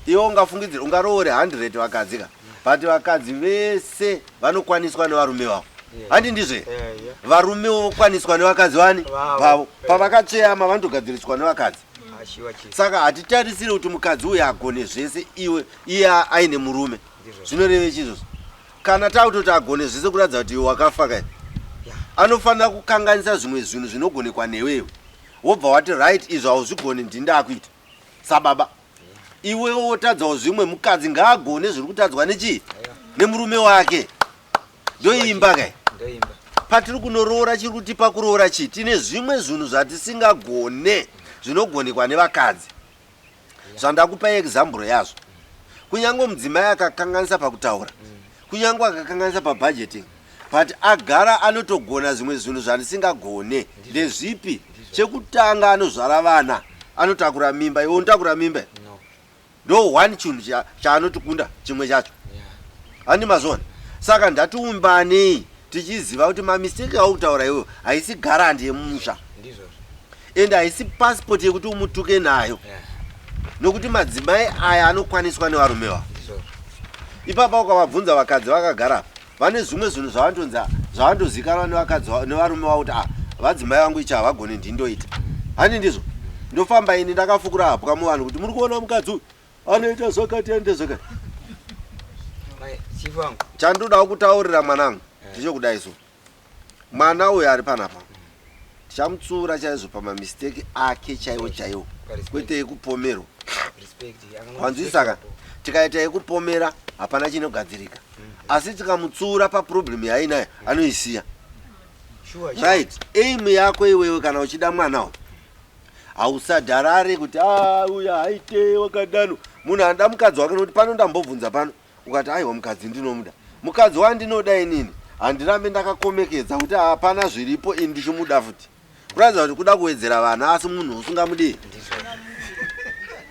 iwe ungafungidzira ungaroore 100 vakadzika but vakadzi vese vanokwaniswa nevarume vavo handi ndizve varume vokwaniswa nevakadzi vani vavo pavakatsveyama vanotogadziriswa nevakadzi saka hatitarisiri kuti mukadzi uyu agone zvese iye aine murume zvinoreve chizvozvo kana tautoti agone zvese kuratidza kuti iwe wakafa kai anofanira kukanganisa zvimwe zvinhu zvinogonekwa newewe wobva wati right izvo hauzvigone ndindakuita sababa iwewo wotadzawo zvimwe mukadzi ngaagone zviri kutadzwa nechii nemurume wake ndoimba kai patiri kunoroora chiri kuti pakuroora chii tine zvimwe zvinhu zvatisingagone zvinogonekwa nevakadzi zvandakupa example yazvo kunyange mudzimai akakanganisa pakutaura kunyange akakanganisa pabudgeting but agara anotogona zvimwe zvinhu zvatisingagone ndezvipi chekutanga anozvara vana anotakura mimba iwe unotakura mimba ndo one chinhu chaanotikunda chimwe chacho handi mazvona saka ndatiumbanei tichiziva kuti mamistake aukutaura iweyo haisi garandi yemusha ende haisi passport yekuti umutuke nayo nokuti madzimai aya anokwaniswa nevarume vavo ipapa ukavabvunza vakadzi vakagara vane zvimwe zvinhu zvavandozikanwa nevakadzi nevarume vavo kuti vadzimai vangu ichi havagone ndindoita hani ndizvo ndofamba ini ndakafukura hapwa muvanhu kuti muri kuona mukadzi uyu anoita zvakati anoita zvakati chandoda kutaurira mwanangu ndichokudai so mwana uyu ari panapa tichamutsura chaizvo pamamistake ake chaiwo chaiwo kwete ekupomerwa kwanzwisaka tikaita ekupomera hapana chinogadzirika asi tikamutsura paproblem yainayo anoisiya right aim yako iwewe kana uchida mwana uyu hausadharare kuti uya haite wakadano munhu anoda mukadzi wake nokuti pano ndambobvunza pano ukati aiwa mukadzi ndinomuda mukadzi wandinoda inini handirambe ndakakomekedza kuti hapana zviripo ini ndichimuda futi kuratidza kuti kuda kuwedzera vana asi munhu usingamudii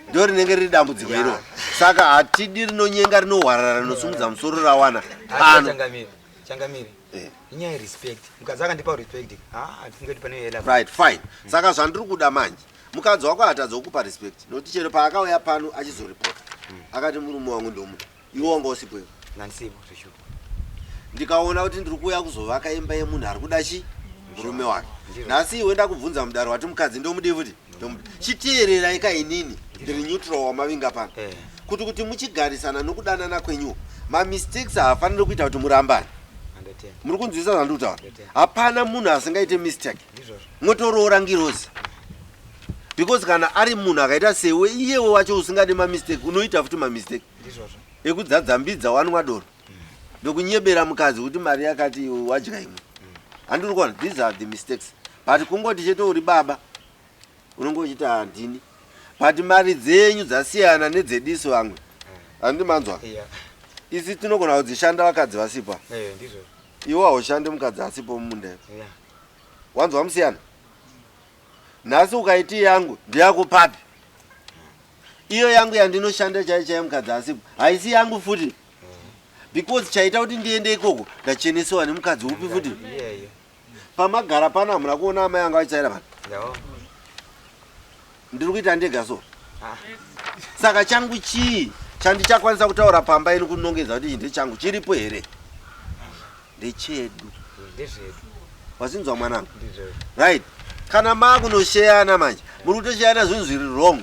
ndo rinenge riri dambudziko iro saka hatidi rinonyenga rinohwarara rinosumudza musoro rawana changamire inyaya yerespect mukadzi akandipa respect hatifungeti pane hela right fine saka zvandiri kuda manje mukadzi wako hatadza kukupa respect nokuti chero paakauya pano achizoripota akati murume wangu ndomuda iwe wanga usipo iwe nansipo zvishuwa ndikaona kuti ndiri kuuya kuzovaka imba yemunhu ari kuda chi murume wake nhasi iwe ndakubvunza mudaro wati mukadzi ndomudi futi chiteererai kainini ndiri neutral wamavinga pano kuti muchigarisana nokudanana kwenyuwo mamistakes haafaniri kuita kuti murambane muri kunzwisa zvandiri kutaura hapana munhu asingaite mistake motoroora ngirozi because kana ari munhu akaita sewe iyewe wacho usingadi mamistake unoita futi mamistake ekudzadzambidza wanwa doro ndokunyebera mukadzi kuti mari yakati wadya imwe handiri kuona these are the mistakes but kungoti cheto uri baba unonge uchiti handini but mari dzenyu dzasiyana nedzediso vamwe handi manzwa isi tinogona kudzishanda vakadzi vasipa iwe haushandi mukadzi asipo mumunda Yeah. wanzwa musiyana nhasi ukaiti yangu ndiyako papi iyo yangu yandinoshanda chaichai mukadzi asipo haisi yangu futi because chaita kuti ndiende ikoko ndachenesiwa nemukadzi upi futi pamagara pana hamuna kuona amai anga vachaira vanhu ndiri kuita ndega so saka changu chii chandichakwanisa kutaura pamba ino kunongedza kuti chinde changu chiripo here ndechedu wasinzwa mwanangu right kana makunosheyana manje muri kutosheyana zvinhu zviri wrong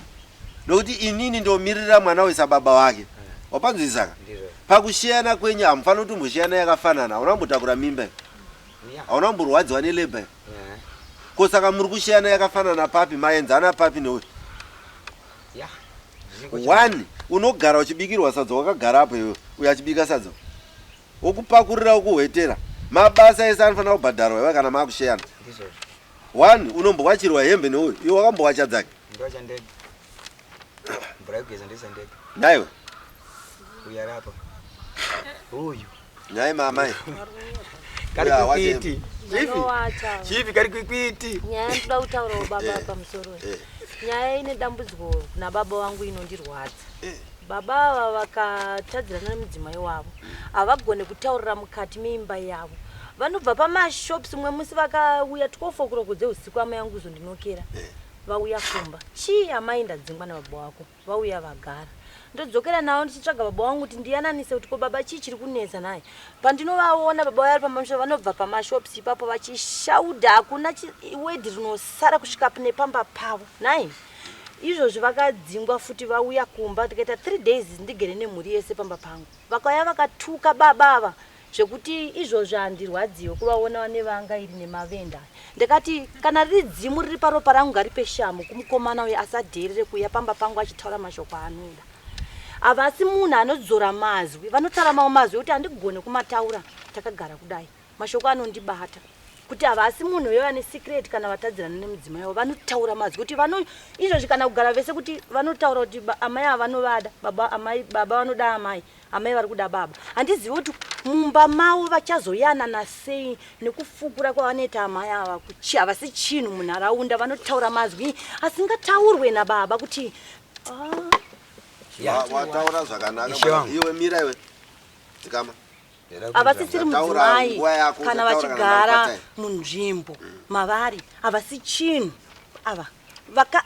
nokuti inini ndomirira mwana wesababa wake wapanzwisaka pakusheyana kwenyu hamufani kuti mbosheyana yakafanana hauna mbotakura mimba hauna mborwadziwa neleba ko saka muri kusheyana yakafanana papi maenzana papi neuyu one unogara uchibikirwa sadza wakagara apo iwe uyo achibika sadza wokupakurira wokuhwetera mabasa ese anofanira kubhadharwa iwe kana makusheyana one unombowachirwa hembe neuyu iwe wakambowacha dzake naiwe nyai mamai chipi kari kukwiti nyaya ndoda kutaurawo baba pamusoro nyaya ine dambudziko nababa wangu inondirwadza baba ava vakatadzirana nemudzimai wavo havagone kutaurira mukati meimba yavo vanobva pamashops umwe musi vakauya 12 o'clock dzeusiku amai yangu uzondinokera vauya kumba chii amai ndadzingwa nababa wako vauya vagara ndodzokera navo ndichitsvaga baba wangu kuti ndiyananise kuti ko baba chii chiri kunetsa naye pandinovaona baba vari pamamusha vanobva pamashops ipapo vachishaudha hakuna wedhi rinosara kusvika nepamba pavo nai izvozvi vakadzingwa futi vauya kumba tikaita 3 days ndigere nemhuri yese pamba pangu vakauya vakatuka baba ava zvekuti izvozvi handirwadziwe kuvaona nevanga iri nemavenda ndikati kana riri dzimu riri paropa rangu ngaripe shamu kumukomana uyo asadherere kuuya pamba pangu achitaura mashoko anoda havasi munhu anodzora mazwi vanotaura mawo mazwi kuti handigone kumataura takagara kudai mashoko anondibata kuti havasi munhu uyo ane secret kana vatadzirana nemudzimai wavo vanotaura mazwi kuti izvozvi kana kugara vese kuti vanotaura kuti amai ava vanovada baba vanoda amai vari kuda baba handizivi kuti mumba mavo vachazoyanana sei nekufukura kwavanoita amai ava havasi chinhu munharaunda vanotaura mazwi asingataurwe nababa kuti wataura zvakanaka iwe mira iwe dzikama havasisiri mudzimai kana vachigara munzvimbo mavari havasi chinhu ava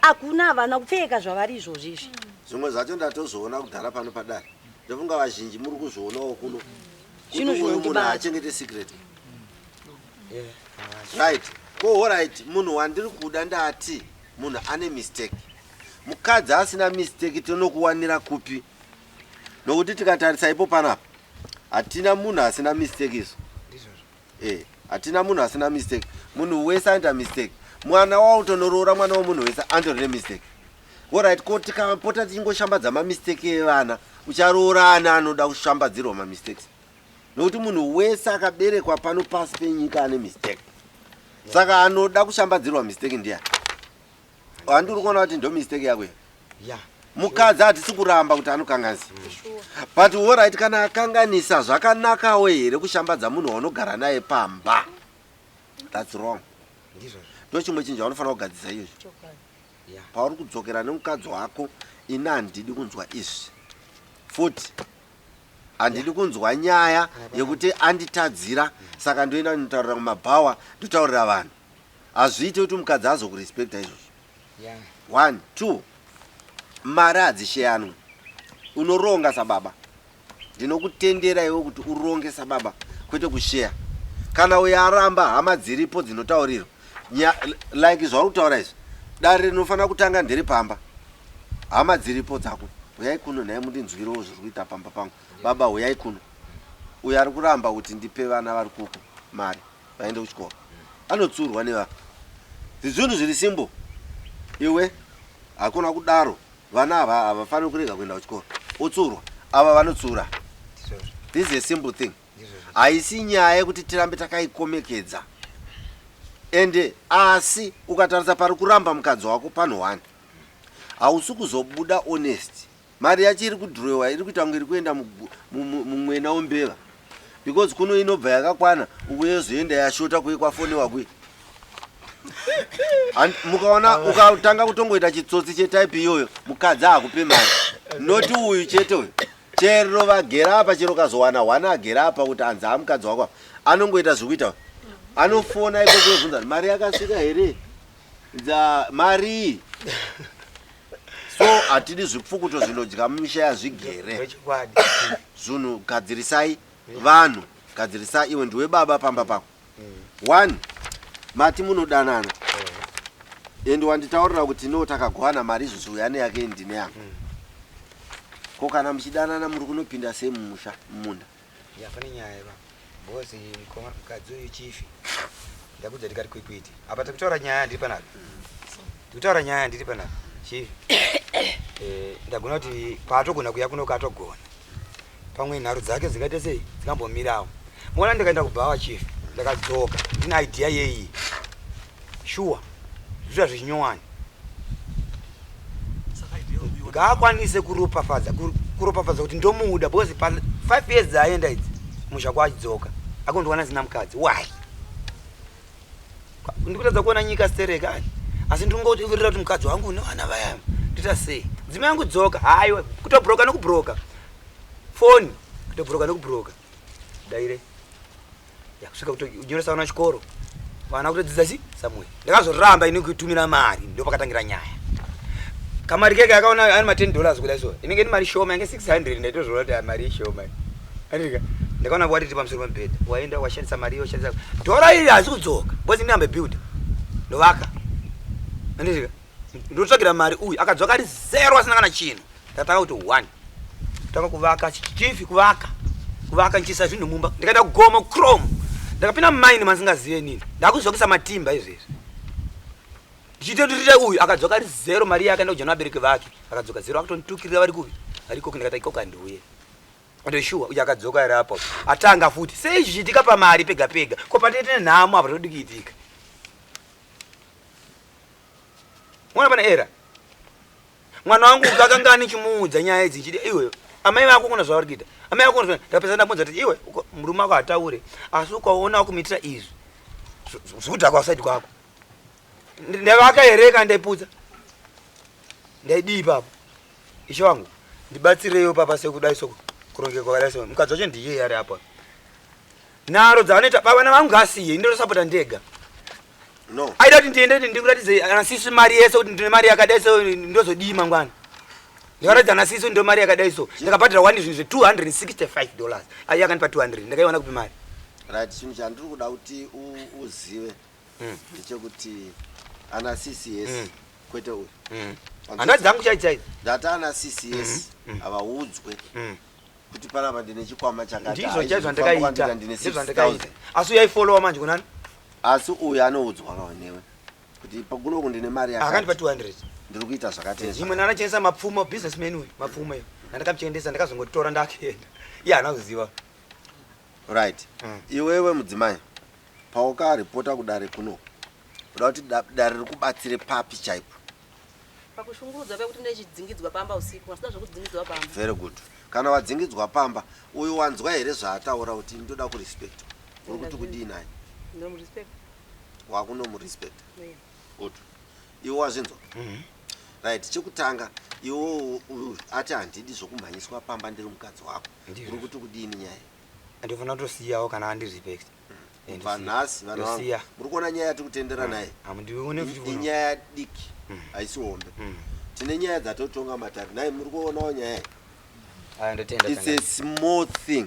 hakuna havana kupfeka zvavari izvozvi izvi zvimwe zvacho ndatozoona kugara pano padare ndofunga vazhinji muri kuzvoonawo kuno zvinhu munhu achengete secret right ko alright munhu wandiri kuda ndati munhu ane mistake mukadzi asina mistake tinokuwanira kupi nokuti tikatarisa ipo panapa hatina munhu asina mistake izo hatina munhu asina mistake munhu wese aita mistake mwana wautonoroora mwana womunhu wese andorine mistake alright ko tikapota tichingoshambadza mamistake evana ucharoora ana anoda kushambadzirwa mamistakes nokuti munhu wese akaberekwa pano pasi penyika ane mistake saka anoda kushambadzirwa mistake ndiya handiri kuona kuti ndo mistake yako mukadzi hatisi kuramba kuti anokanganisa but alright kana akanganisa zvakanakawo here kushambadza munhu waunogara naye pamba thats wrong ndo chimwe chinhu chaunofanira kugadzisa izvi pauri kudzokera nemukadzi wako ina handidi kunzwa izvi futi handidi kunzwa nyaya yekuti anditadzira saka ndoenda ndinotaurira kumabhawa ndotaurira vanhu hazviite kuti mukadzi azokurespekta izvozvo 1 2 mari hadzisheyanwa unoronga sababa ndinokutendera iwe kuti uronge sababa kwete kusheya kana uyo aramba hama dziripo dzinotaurirwa like zvauri kutaura izvi dare rinofanira kutanga ndiri pamba hama dziripo dzako uyai kuno naye mundinzwirewo zviri kuita pamba pangu baba uyai kuno uyo ari kuramba kuti ndipe vana vari kuko mari vaende kuchikoro anotsurwa nevava zvinhu zviri simbo iwe hakuna kudaro vana ava havafaniri kurega kuenda kuchikoro otsurwa ava vanotsura this is a simple thing haisi nyaya yekuti tirambe takaikomekedzza ende asi ukatarisa pari kuramba mukadzi wako pano 1 hausi kuzobuda honest mari yacho iri kudhirowa iri kuita kunge iri kuenda mumwena wombeva because kuno inobva yakakwana uku yozoenda yashota kuyi kwafoniwa kuyi mukaona ukatanga kutongoita chitsotsi chetaipi iyoyo mukadzi akupe mari noti uyu chete uyu chero vagera apa chero kazowana hwana agera apa kuti anzi amukadzi wako anongoita zvekuita anofona iko kuvhunza mari yakasvika here mari so hatidi zvipfukuto zvinodya mumisha yazvigere zvinhu gadzirisai vanhu gadzirisai iwe ndiwe baba pamba pako 1 mati munodanana ende wanditaurira kuti no takagwana mari izvozvo uyane yake ndine yangu ko kana muchidanana muri kunopinda sei mumusha mumunda yafane nyaya bosi mukadzi uyu chifi ndakudza tikati kwikwiti apa takutaura nyaya ndiri panapa tikutaura nyaya ndiri panapa chifi ndagona kuti paatogona kuya kuno katogona pamwe nharo dzake dzingate sei dzingambomirawo muona ndikaenda kubhawa chifi ndakadzoka ndine idea yeyi shuwa zvizva zvichinyowani ngaakwanise kuropafadza kuti ndomuda because pa 5 years dzaenda idzi musha kwachidzoka akondowana zina mukadzi why ndikutadza kuona nyika stereka asi ndingotivirira kuti mukadzi wangu unewana vayama ndita sei dzima yangu dzoka haiwa kutobhuroka nekubhuroka foni kutobhuroka nekubhuroka daire yakusvika kutonyoresa vana chikoro vana kutodzidza chi samuel ndakazoramba ini kuitumira mari ndopakatangira nyaya kamari keke akaona ani $10 kudai so inenge ni mari shoma yange 600 ndaitozvona kuti mari ishoma andika ndakaona wati tipa msoro pambedha waenda washandisa mari yoshandisa dhora iri hazi kudzoka because ini ambe builder ndovaka andika ndotsvagira mari uyu akadzoka ari 0 asina kana chinhu ndatanga kuti 1 tanga kuvaka chifi kuvaka nchisa zvinhu mumba ndikaenda kugomo chrome ndakapinda mine masingazive nini ndakuzokisa matimba izvezvi ndichitendurira uyu akadzoka ari 0 mari yake ndokujana vabereki vake akadzoka 0 akatonitukirira vari kuvi ari koki ndikati ikoka ndiuye ndoshuwa uyu akadzoka ari apo atanga futi sei zvichiitika pamari pega pega ko patete nhamo apa todi kuitika mwana pana era mwana wangu akanga ane chimuudza nyaya idzi chiti iwe amai vako kuna zvavari kuita amai vako ndapesa ndabvunza kuti iwe murume wako hataure asi ukaona kumitira izvi zvekudhakwa usaidi kwako ndavaka here kandaiputsa ndaidii papo ishe wangu ndibatsireyo papa sekudai so kurongeka kwakadai so mukadzi wacho ndiye ari apo nharo dzavanoita vana vangu ngasiye ndotosapota ndega no aida kuti ndiende kuti ndikuratidze anasisi mari yese kuti ndine mari yakadai so ndozodii mangwana ndikaratidza anasisi ndo mari yakadai so ndakabhadhira wani zvinhu $265 ai yakanipa 200 ndakaiona kupi mari right chinhu chandiri kuda kuti uzive ndechekuti ana CCS kwete uyu hanzvadzi dzangu chaidzai ndati ana CCS havaudzwe kuti panapa ndine chikwama chakati ndizvo chaizvo ndakaita asi uyaifollowa manje kunani asi uyu anoudzwa kaonewe kuti pakunoku ndine mari akandipa 200 ndiri kuita zvakatezva imwe nanachenesa mapfumo businessman uyu mapfumo iyo ndandakamuchendesa ndakazongotora ndakuenda iye hana kuziva right iwewe mudzimai paukaripota kudare kuno kuda kuti dare riri kubatsire papi chaipo pakushungurudza pekuti ndechidzingidzwa pamba usiku asina zvekudzingidzwa pamba very good kana wadzingidzwa pamba uyu wanzwa here zvaataura kuti ndoda kurespect uri kuti kudii naye ndomurespect wakunomurespect good iwe wazvinzwa right chekutanga iwo ati handidi zvokumhanyiswa pamba ndiri mukadzi wako uri kuti kudini nyaya andifana kutosiyawo kana andirespect vanhasi muri kuona nyaya yati kutendera naye inyaya diki haisi hombe tine nyaya dzatotonga matari naye muri kuonawo nyaya it's a small thing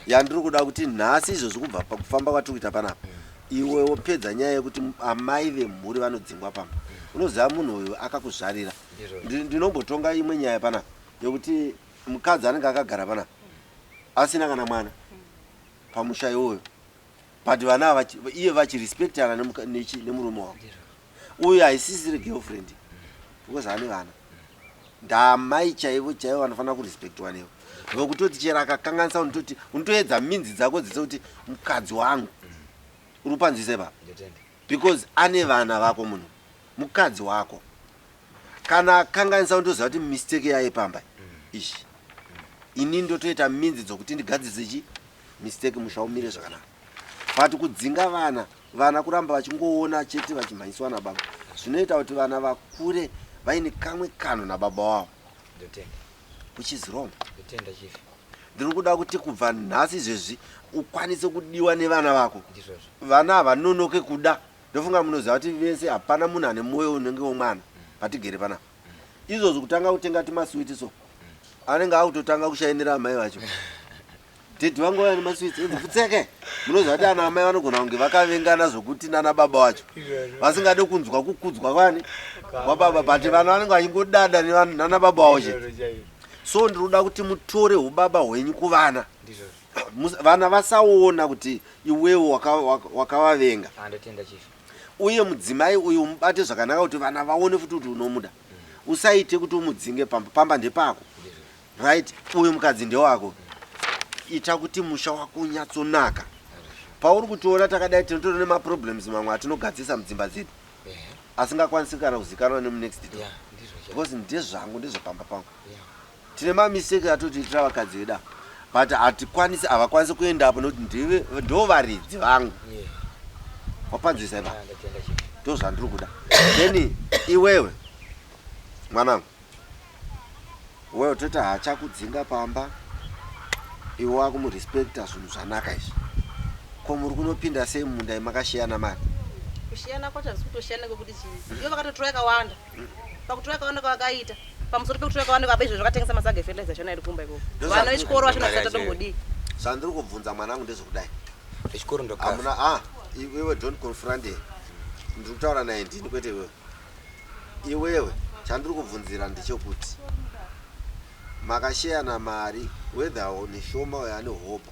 yandiri kuda kuti nhasi izvozvi kubva pakufamba kwatikuita panapa iwe wopedza nyaya yekuti amai vemhuri vanodzingwa pamba unoziva munhu uyu akakuzvarira ndinombotonga imwe nyaya panapa yokuti mukadzi anenge akagara panapa asina kana mwana pamusha iwoyo but vana iye vachirespectana nemurume wavo uyu haisisiri girlfriend because ane vana ndamai chaivo vanofanira kurespectwa nevo vekutoti chero akakanganisa unotoedza minzi dzako dzise kuti mukadzi wangu uri panzwise papa because ane vana vako munhu mukadzi wako kana akanganisa unotoziva kuti mistake yaye pamba ishi ini ndotoita minzi dzokuti ndigadzise chi mistake mushaumire zvakanaka. But kudzinga vana kuramba vachingoona chete vachimhanyiswa nababa zvinoita kuti vana vakure vaine kamwe kano nababa wavo, which is wrong. Ndiri kuda kuti kubva nhasi izvezvi ukwanise kudiwa nevana vako. Vana havanonoke kuda. Ndofunga munoziva kuti vese hapana munhu ane mwoyo unenge womwana patigere panapa. Izvozvo kutanga kutenga tumaswiti so anenge akutotanga kushainira amai vacho. Did wangova nemaswiti enzi munoziva kuti ana amai vanogona kunge vakavengana zvokuti nana baba vacho vasingade kunzwa kukudzwa kwani wababa, but vana vanenge vachingodada nana baba wavo chete. So ndinoda kuti mutore ubaba hwenyu kuvana. Vana vasaona kuti iwewe wakavavenga. Uye mudzimai uyu mubate zvakanaka kuti vana vaone futi kuti unomuda. Usaite kuti umudzinge pamba ndepako. Right? Uyu mukadzi ndewako. Ita kuti musha wako unyatsonaka. Pauri kutiona takadai tinotora nemaproblems mamwe atinogadzisa mudzimba dzedu asingakwanisi kana kuzikanwa nemunext door. Because ndezvangu ndezvapamba pangu. Tine mamiseke atotiitira vakadzi vedu, but havakwanisi kuenda apo nokuti ndo varidzi vangu. Wapanzisa ipa ndo zvandiri kuda. Then iwewe mwanangu, wewe toti hachakudzinga pamba, iwe wakumurespekta zvinhu zvanaka izvi. Ko muri kunopinda sei munda makashiyana mari? Kushiyana kwacho hazisi kutoshiyana kwekuti chii. Ivo vakatotora yakawanda. Pakutora yakawanda kwavakaita. Pamusoro pekutora yakawanda kwaba izvo zvakatengesa masaga efertilizer chona iri kumba ikoko. Vana vechikoro vachona kusata tombodii. Zvandiri kubvunza mwanangu ndezvokudai. Vechikoro ndokava. Iwewe don't confront him. Ndiri kutaura naye ndini kwete iwewe. Iwewe chandiri kubvunzira ndechekuti makashiyana mari whether neshoma uye ane hope.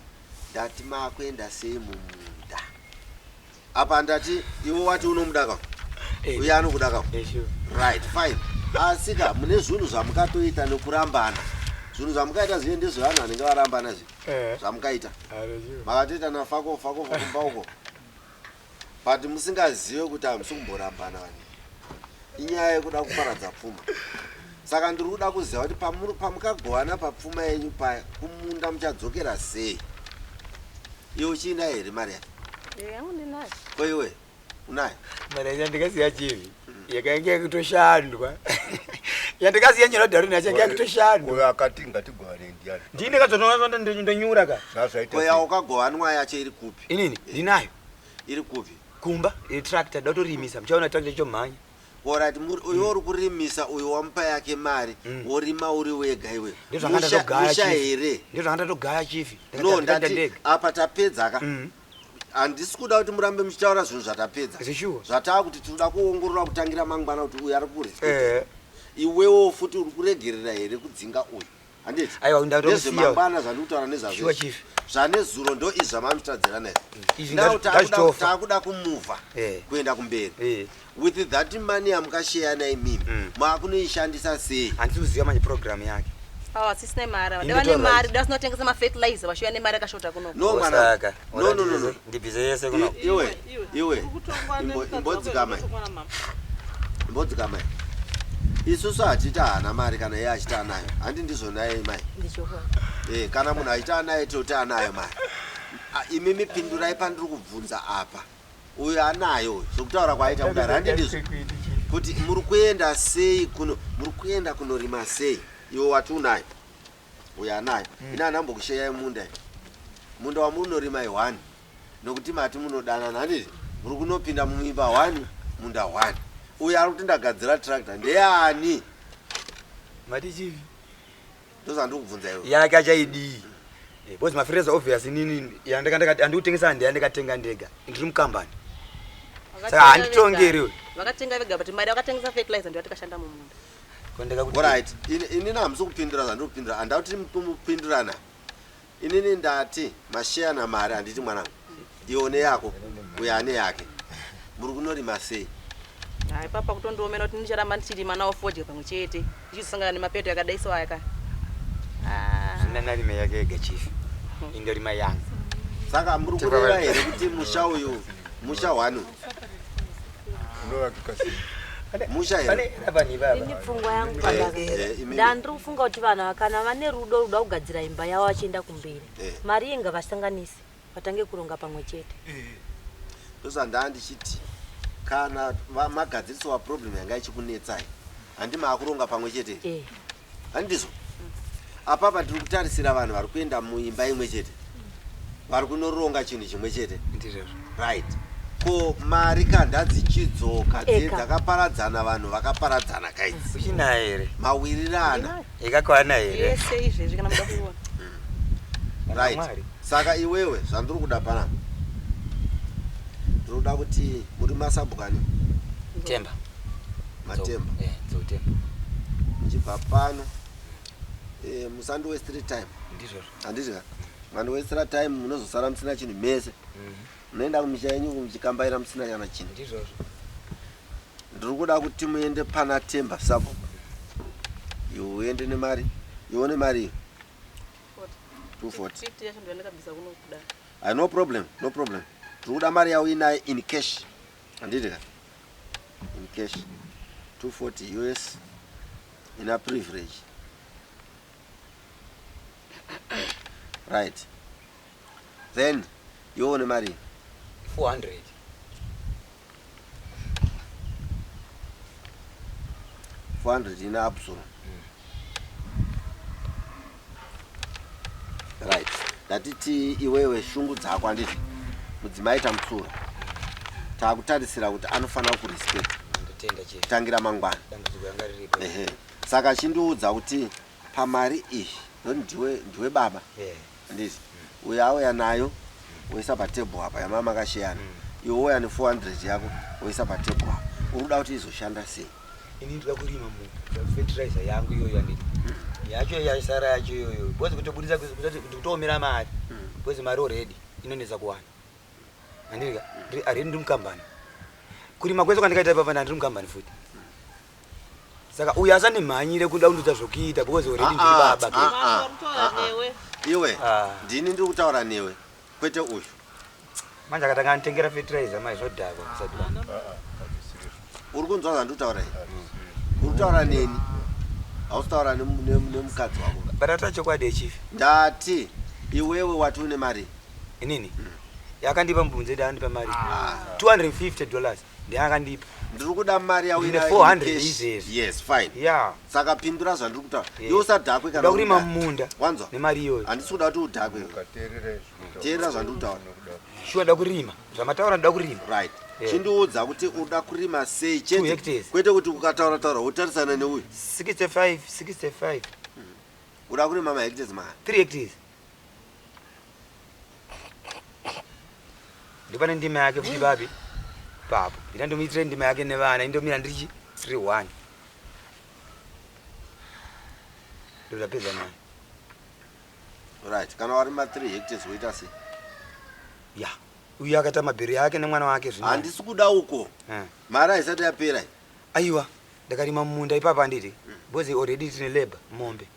Ndati makuenda sei mumunda. Apa ndati iwe wati unomuda kako. Uye anokuda kako. Right, fine. Asika mune zvinhu zvamukatoita nekurambana. Zvinhu zvamukaita zviye ndizvo vanhu vanenge varambana zvi. Zvamukaita. Makatoita nafako kumba uko. But musingazive kuti hamusi kumborambana vanhu. Inyaya yekuda kuparadza pfuma. Saka ndiri kuda kuziva kuti pamukagovana papfuma yenyu paya kumunda muchadzokera sei. Iwe uchinayo here mari yacho? Yangu ndinayo. Ko iwe unayo? Mari yandikaziva chivi yakainge yakutoshandwa. Yandikaziva nyora dharu nacho yakutoshandwa. Uyo akati ngatigovane ndiani. Ndine kazonoona ndonyura ka. Zvaita. Ko yaukagovanwa yacho iri kupi? Inini ndinayo. Iri kupi? Kumba tractor dotorimisa muchaona tractor chomhanya. Alright, uyo uri kurimisa uyo wamupa yake mari worima uri wega iwe. Musha here. Ndizvo zvandatogaya chifi. No, ndati apa tapedza ka. Handisi kuda kuti murambe muchitaura zvinhu zvatapedza. Zvataa kuti tinoda kuongorora kutangira mangwana kuti uyu ari kurespect. Iwewo futi uri kuregerera here kudzinga uyu. Handiti? Aiwa ndatomisiya. Mangwana zvandikutaura nezvazvo. Zvane zuro ndo izvi zvamamutadzira nezvo. Takuda kumuvha kuenda kumberi. With that money amukashiyana imimi makunoishandisa sei? Handikuziva manje program yake. Sisina mari. Ndevane mari, ndasinotengesa mafertilizer vashiya nemari akashota kuno. No mwana. No. Ndibize yese kuno. Iwe. Imbodzikama. Isusu hachita hana mari kana yeye achita anayo. Handi ndizvo naye mai. Ndichokwa. Kana munhu achita anayo toti anayo mari. Imimi pindurai pandiri kubvunza apa. Uyu anayo zvokutaura kwaita kudaro handi ndizvo kuti muri kuenda sei muri kuenda kunorima sei. Iwe wati unayo uyu anayo ina anambokusheyai munda wamunorima i1 nokuti mati munodanana handiti muri kunopinda mumimba 1 munda 1. Uyu ari kuti ndagadzira tractor ndeani? Mati chivi ndozvandiri kubvunza iwe yake achaidii. Because mafireza obvious nini andikutengesa ndikatenga ndega ndiri mukambani. Saka handitongeri. Vakatenga vega but mari vakatengesa fertilizer ndio atakashanda mumunda. Alright, inini hamusi kupindura zvandiri kupindura. Handauti mupindurana. Inini ndati mashiyana mari handiti mwanangu. Ione yako uye ane yake. Muri kunorima sei? Hai papa kutondoomera kuti ndicharamba ndichirima nawo forge pamwe chete. Ndichisangana nemapeto yakadaiso aka. Zvina narime yake ega chief. Indorima yangu. Saka muri kureva here kuti musha uyu musha 1. Unovakika sei? musha here pane abani baba ini pfungwa yangu padaka ndandiri kufunga kuti vanhu kana vane rudo ruda kugadzira imba yavo vachienda kumberi mari inga vasanganisi vatange kuronga pamwe chete ndosanda ndichiti kana magadziriswa problem yanga ichikunetsai handi maakuronga pamwe chete handizo apapa tiri kutarisira vanhu vari kuenda muimba imwe chete vari kunoronga chinhu chimwe chete right ko mari kanda dzichidzoka dzakaparadzana vanhu vakaparadzana kaidzi uchina here mawirirana ikakwana here yese izvezvi kana muda kuona right saka iwewe zvandiri kuda pana ndiri kuda kuti muri masabhukani temba matemba dzotemba muchibva pano musandi waste time ndizvo handiti ka mando waste time munozosara musina chinhu mese munoenda kumisha yenyu muchikambaira musina kana chinhu ndizvo ndiri kuda kuti muende pana temba sabo iwe uende nemari ione mari 240 no problem ndiri kuda mari yawo inayo in cash handiti ka in cash 240 US ina privilege right then ione mari 400 ina absuru right ndatiti iwewe shungu dzako handiti mudzimai tamutsura takutarisira kuti anofanira kurespect tangira mangwana saka chindiudza kuti pamari iyi ndiwe baba handiti uyo auya nayo woisa patebho apa yamama akasheyana iwe woya ne400 yako woisa patebho apa uri kuda kuti izoshanda sei ini ndida kurima fertilizer yangu iyoyo handiti yacho yasara yacho iyoyo bwezi kutobudisa kuti kutomira mari bwezi mari already inonesa kuwana handika areni ndi mukambani kurima kwese kwandikaita papa ndandiri mukambani futi saka uyo asanemhanyire kuda kundudza zvokuita bwezi already ndiri baba iwe ndini ndiri kutaura newe kwete uyu manje akatanga anditengera fertilizer mai zvodhakwa kusati uri kunzwa zvandiri kutaura iyi uri kutaura neni hausitaura nemukadzi wako batata chokwadi echifi ndati iwewe wati une mari inini yakandipa mbunze daandipa mari $250 ndiakandipa ndiri kuda mari yawo ine 400 izezi yes fine yeah saka pindura zvandiri kutaura iwe usadhakwe kana kurima mumunda wanzwa nemari iyoyo handisi kuda kuti udhakwe teerera zvandiri kutaura shuwa da kurima zvamataura ndoda kurima right chindiudza kuti uda kurima sei 2 chete hectares kwete kuti ukataura taura wotarisana neuyu 65 uda kurima mahectares maa 3 hectares ndipane ndima yake futi babi papo ndandomuitire ndima yake nevana indomira ndirichi 3-1 ndodapedza nayo right kana warima 3 hectares woita sei ya uyu akaita mabheri yake nemwana wake zvino handisi kuda uko mari haisati yapera aiwa ndakarima mumunda ipapa handiti bwezi already tine labor mombe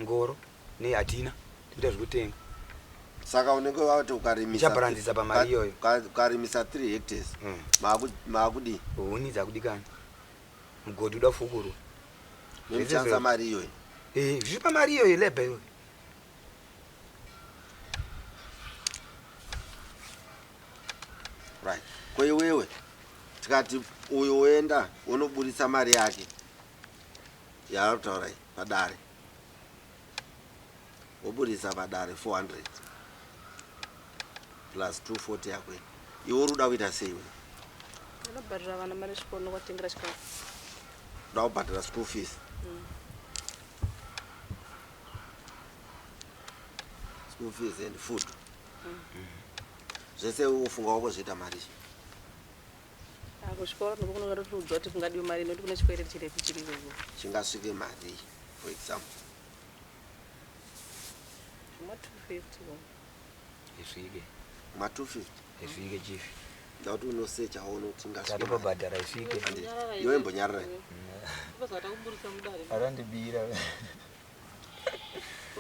ngoro nehatina tikuita zvekutenga saka unenge wati ukarimisa pamari iyoyo ukarimisa 3 hectares maakudi huni dzakudikana mugodhi uda kufukurwa nemuchanza mari iyoyo zviri pamari iyoyo labor iyoyo right ko iwewe tikati uyo woenda unobudisa mari yake yaari kutaura padare wobudisa padare 400 plus 240 yako iwe uri kuda kuita sei unobhadhira vana mari chikoro nokwatengera chikafu uda kubhadhira school fees school fees and food zvese ufunga wakozviita mari kuchikoro nokunokuudza kuti kungadiwe mari nokuti kune chikwereti chirefu chiriko chingasvike mari for example ma250 isvike ma250 isvike chief ndakuti unosecha waunoti ngasvikepabhadhara isvike iwe mbonyarara arandibira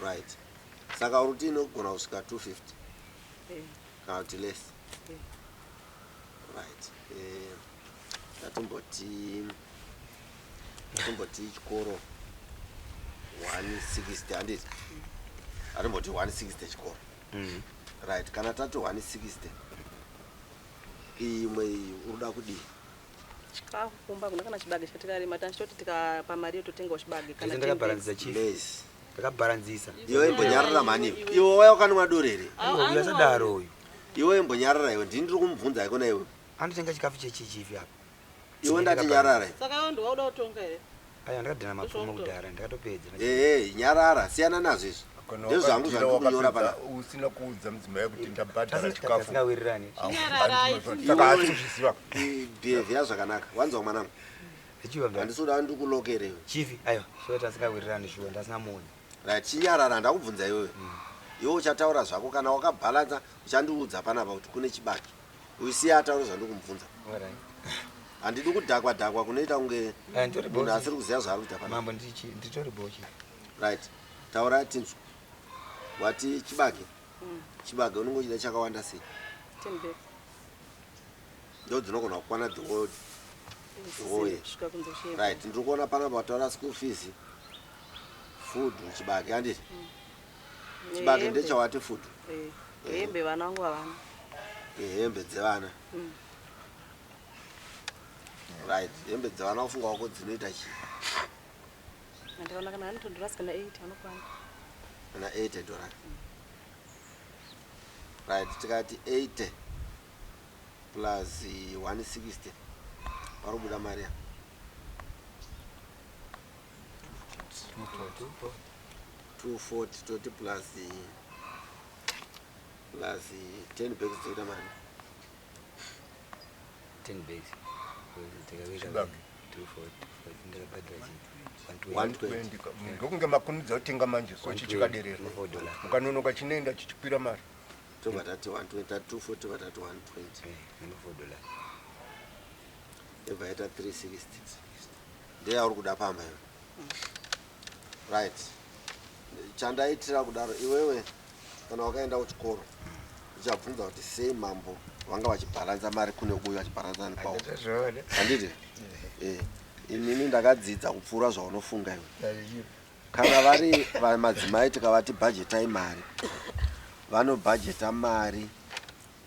right saka uruti inogona kusvika 250 kana kuti less right ndatimboti timboti chikoro 160 handiti atimboti 160 chikoro right kana tati 160 imwe unoda kudii chikafu kumba kuna kana chibage chatikarima tanchoti tikapa mari yototenga chibage kana ndakabalanzisa chief ndakabalanzisa iwe imbonyarara mani iwe waya wakanwa dorere uyu sadaro uyu iwe imbonyarara iwe ndiri kumubvunza ikona iwe anotenga chikafu chechichifi apa iwe ndati nyarara saka wewe ndo wauda kutonga ere aya ndakadhana mapfumo kudhara ndakatopedza nyarara siyana nazvo izvo ndezvangu zvandikunyora pana usina kuudza mudzimai kuti ndabhadhara chikafu tasingawirirani saka atizviziva behavia zvakanaka wanzwa mwanangu chiva handisoda ndikulokerewe chifi aiwa shuwa tasingawirirani shuwa ndasina munhu right chinyarara ndakubvunza iwewe iwe uchataura zvako kana wakabhalanza uchandiudza panapa kuti kune chibage usiya ataure zvandikumubvunza handidi kudhakwa dhakwa kunoita kunge munhu asiri kuziva zvaari kuita panapa mambo nditori bochi right taura tinzwa wati chibage chibage unongochida chakawanda sei 10 bags ndo dzinogona kukwana dhokoye right ndiri kuona panapa wataura school fees food chibage handiti chibage ndechawati food hembe vana vangu havana hembe dzevana right hembe dzevana kufunga wako dzinoita chii ndakaona kana $100 kana 8 anokwana kana $80 right tikati 80 plus 160 parobuda mari ya 240 toti plus 10 bags zoita mari 10 bags Chibage. 120 ndokunge makunudza kutenga manje so chichikaderera mukanonoka chinoenda chichikwira mari tobva tati 120 tati 240 tobva tati 120 $4 ebva yaita 360 ndeyauri kuda pamba iwe right chandaitira kudaro iwewe kana wakaenda kuchikoro uchabvunza kuti sei mambo vanga vachibhalanza mari kune uyu vachibhalanza nekwawo handiti inini ndakadzidza kupfuura zvaunofunga iwe kana vari madzimai tikavati bhajetai mari vanobhajeta mari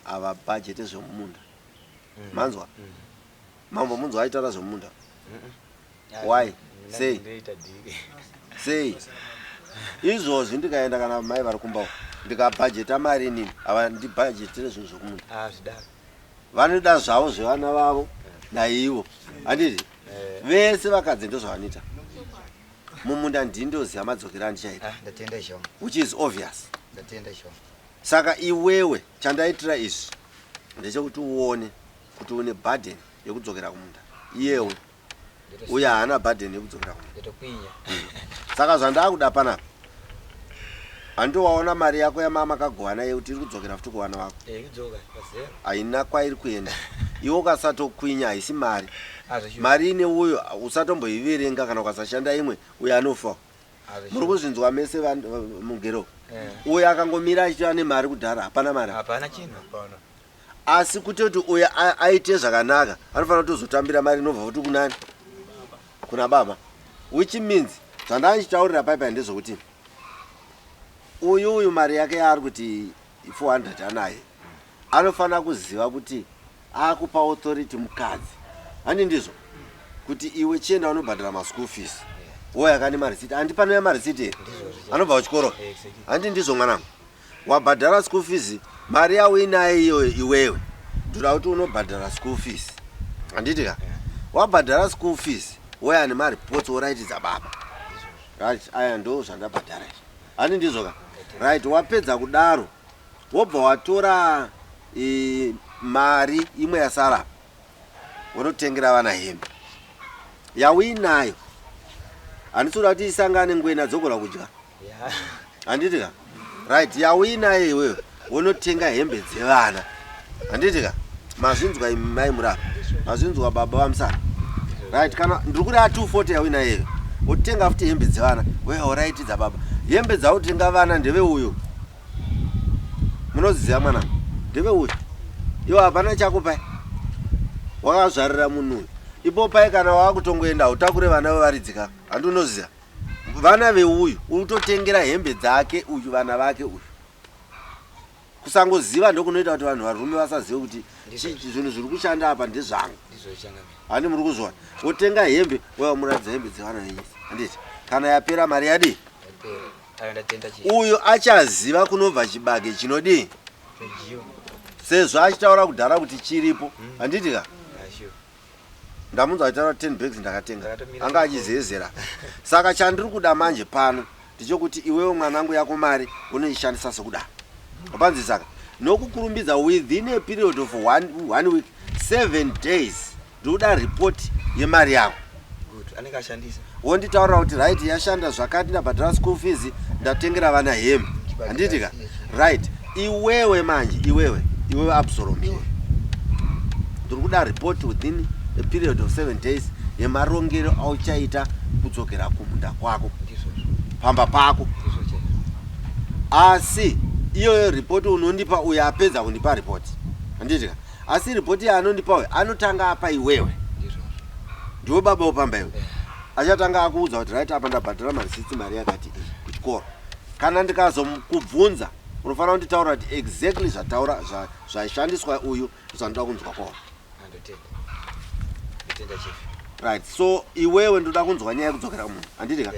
havabhajete zvemumunda manzwa mambo munzwa aitaura zvemumunda why sei izvozvi ndikaenda kana mai vari kumbawo ndikabhajeta mari inini havandibhajetire zvinhu zvokumunda vanoda zvavo zvevana vavo naivo handiti vese vakadzi ndozvavanoita mumunda ndindoziva madzokera andichaita which is obvious saka iwewe chandaitira izvi ndechekuti uone kuti une burden yekudzokera kumunda iyewe uye haana burden yekudzokera kumunda saka zvandakuda panapa handowaona mari yako yamama kagovana yekuti iri kudzokera futi kuvana vako haina kwairi kuenda iwe ukasatokwinya haisi mari mari ine uyo usatomboiverenga kana ukasashanda imwe uyo anofa muri kuzvinzwa mese mugero uyo akangomira achitiva nemari kudhara hapana mari asi kutoti uyo aite zvakanaka anofanira kutozotambira mari inobva futi kunani kuna baba which means zvandandichitaurira paipai ndezvokuti uyu mari yake yaari kuti 400 anaye anofanira kuziva kuti akupa authority mukadzi handi ndizvo kuti iwe chienda unobhadhara maschool fees uye akane marisiti handipanoya marisiti here anobva kuchikoro handi ndizvo mwanangu wabhadhara school fees mari yawo inaye iyoyo iwewe ndoda kuti unobhadhara school fees handitika wabhadhara school fees uye ane maripotsi oraitidza baba right aya ndo zvandabhadhara izvi handi ndizvo ka right wapedza kudaro wobva watora mari imwe yasara unotengera vana hembe yauinayo handitoda kuti isangane ngwena dzogora kudya handitika right yauinayo iwewe unotenga hembe dzevana handitika mazvinzwa imi mai murapa mazvinzwa baba vamusana right kana ndiri kuti a240 yauinayo utenga futi hembe dzevana wewe auraitidza baba hembe dzautenga vana ndeve uyo munoziva mwana ndeve uyo iwo hapana chakupai wakazvarira munhu uyu ipo pai kana wakutongoenda utakure vana vevaridzika handunoziva vana veuyu utotengera hembe dzake uyu vana vake uyu kusangoziva ndokunoita kuti vanhu varume vasazive kuti zvinhu zviri kushanda apa ndezvangu handi muri kuzvona wotenga hembe wamuradza hembe dzevana venyisi handiti kana yapera mari yadi uyu achaziva kunobva chibage chinodii sezvo achitaura kudhara kuti chiripo handiti ka ndamunza achitaura 10 bags ndakatenga anga achizezera saka chandiri kuda manje pano ndichokuti iwewe mwanangu yako mari unoishandisa sekuda wapanzi saka nokukurumbidza within a period of one week 7 days ndikuda report yemari yako anenge ashandisa wonditaurira kuti right yashanda zvakati ndabhadhara school fees ndatengera vana hembe handiti ka right iwewe manje iwewe Absalom ndiri kuda report within a period of 7 days yemarongero auchaita kudzokera kumunda kwako pamba pako asi iyoyo report unondipa uyo apedza kundipa report handiti ka asi report yaanondipa uyo anotanga apa iwewe ndiwe baba wopamba iwe achatanga akuudza kuti right apa ndabhadhara mari sitsi mari yakati kuchikoro kana ndikazokubvunza unofanira kunditaura kuti exactly zvaishandiswa uyu zvandoda kunzwa kwawo right so iwewe ndoda kunzwa nyaya yekudzokera kumunhu handiti ka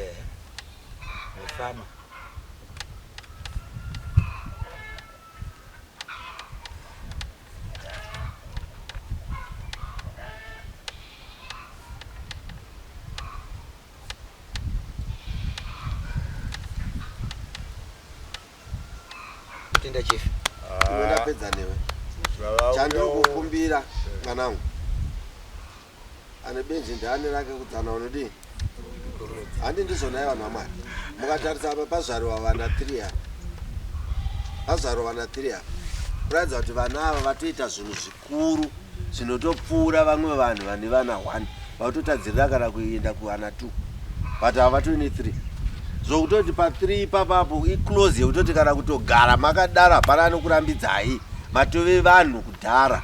tenda chief ndapedza newe chandiri kukumbira mwanangu ane benji ndani rake kudzana unodii handi ndizvonai vanhu vamwari mukatarisa apa pazvaruwa vana 3 apa pazvaruwa vana 3 apa kuratidza kuti vana ava vatoita zvinhu zvikuru zvinotopfuura vamwe vanhu vane vana 1 vatotadzirira kana kuenda kuvana 2 but ava vatone 3 zvokutoti pa3 ipapapo iclose yekutoti kana kutogara makadara hapana anokurambidzai matove vanhu kudhara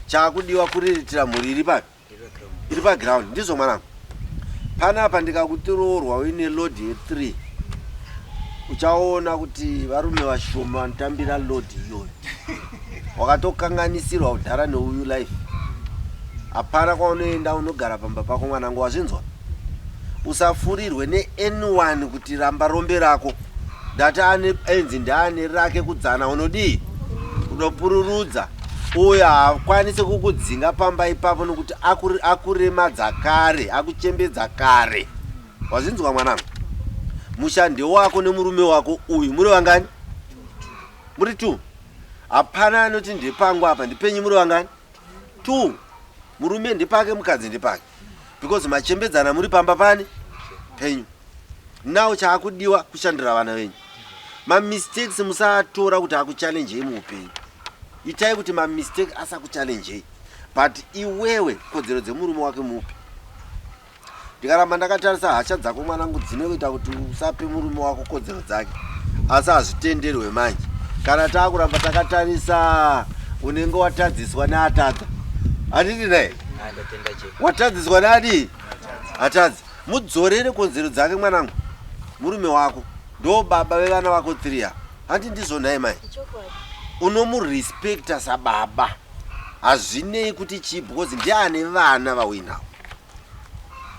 chaakudiwa kuriritira mhuri iri papi iri paground ndizvo mwanangu panapa ndikakutirorwa uine load ye3 uchaona kuti varume vashoma vanotambira load iyoyo wakatokanganisirwa kudhara neuyu life hapana kwaunoenda unogara pamba pako mwanangu wazvinzwa usafurirwe ne-N1 kuti ramba rombe rako ndati enzi ndaane rake kudzana unodii unopururudza uyo hakwanise kukudzinga pamba ipapo nokuti akuremadza kare akuchembedza kare wazvinzwa mwanangu mushande wako nemurume wako uyu muri vangani muri 2 hapana anoti ndepangu apa ndipenyu muri vangani 2 murume ndepake mukadzi ndepake because machembedzana muri pamba pani penyu nawo chaakudiwa kushandira vana venyu mamistakes musatora kuti akuchallengei muupenyu itai kuti mamistake asakuchallengei but iwewe kodzero dzemurume wake mupi ndikaramba ndakatarisa hasha dzako mwanangu dzinoita kuti usape murume wako kodzero dzake asi hazvitenderwe manje kana taakuramba takatarisa unenge watadziswa neatadza handiti naye watadziswa neadii atadzi mudzorere kodzero dzake mwanangu murume wako ndo baba vevana vako 3 handi ndizvo naye mai unomurespekta sababa hazvinei kuti chii because ndiane vana vauinawo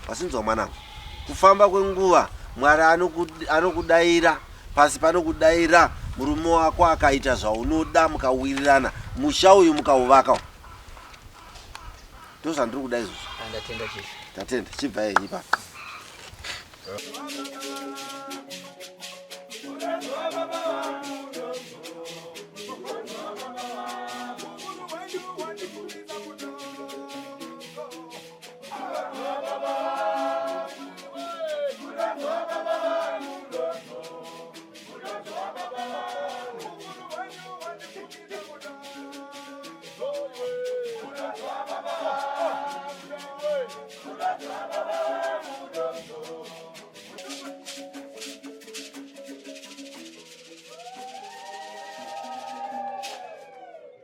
wasinzwa mwanangu kufamba kwenguva mwari anokudayira pasi panokudayira murume wako akaita zvaunoda mukawirirana musha uyu mukauvakawo ndo zvandiri kuda izvozvo tatenda chibva yenyi pa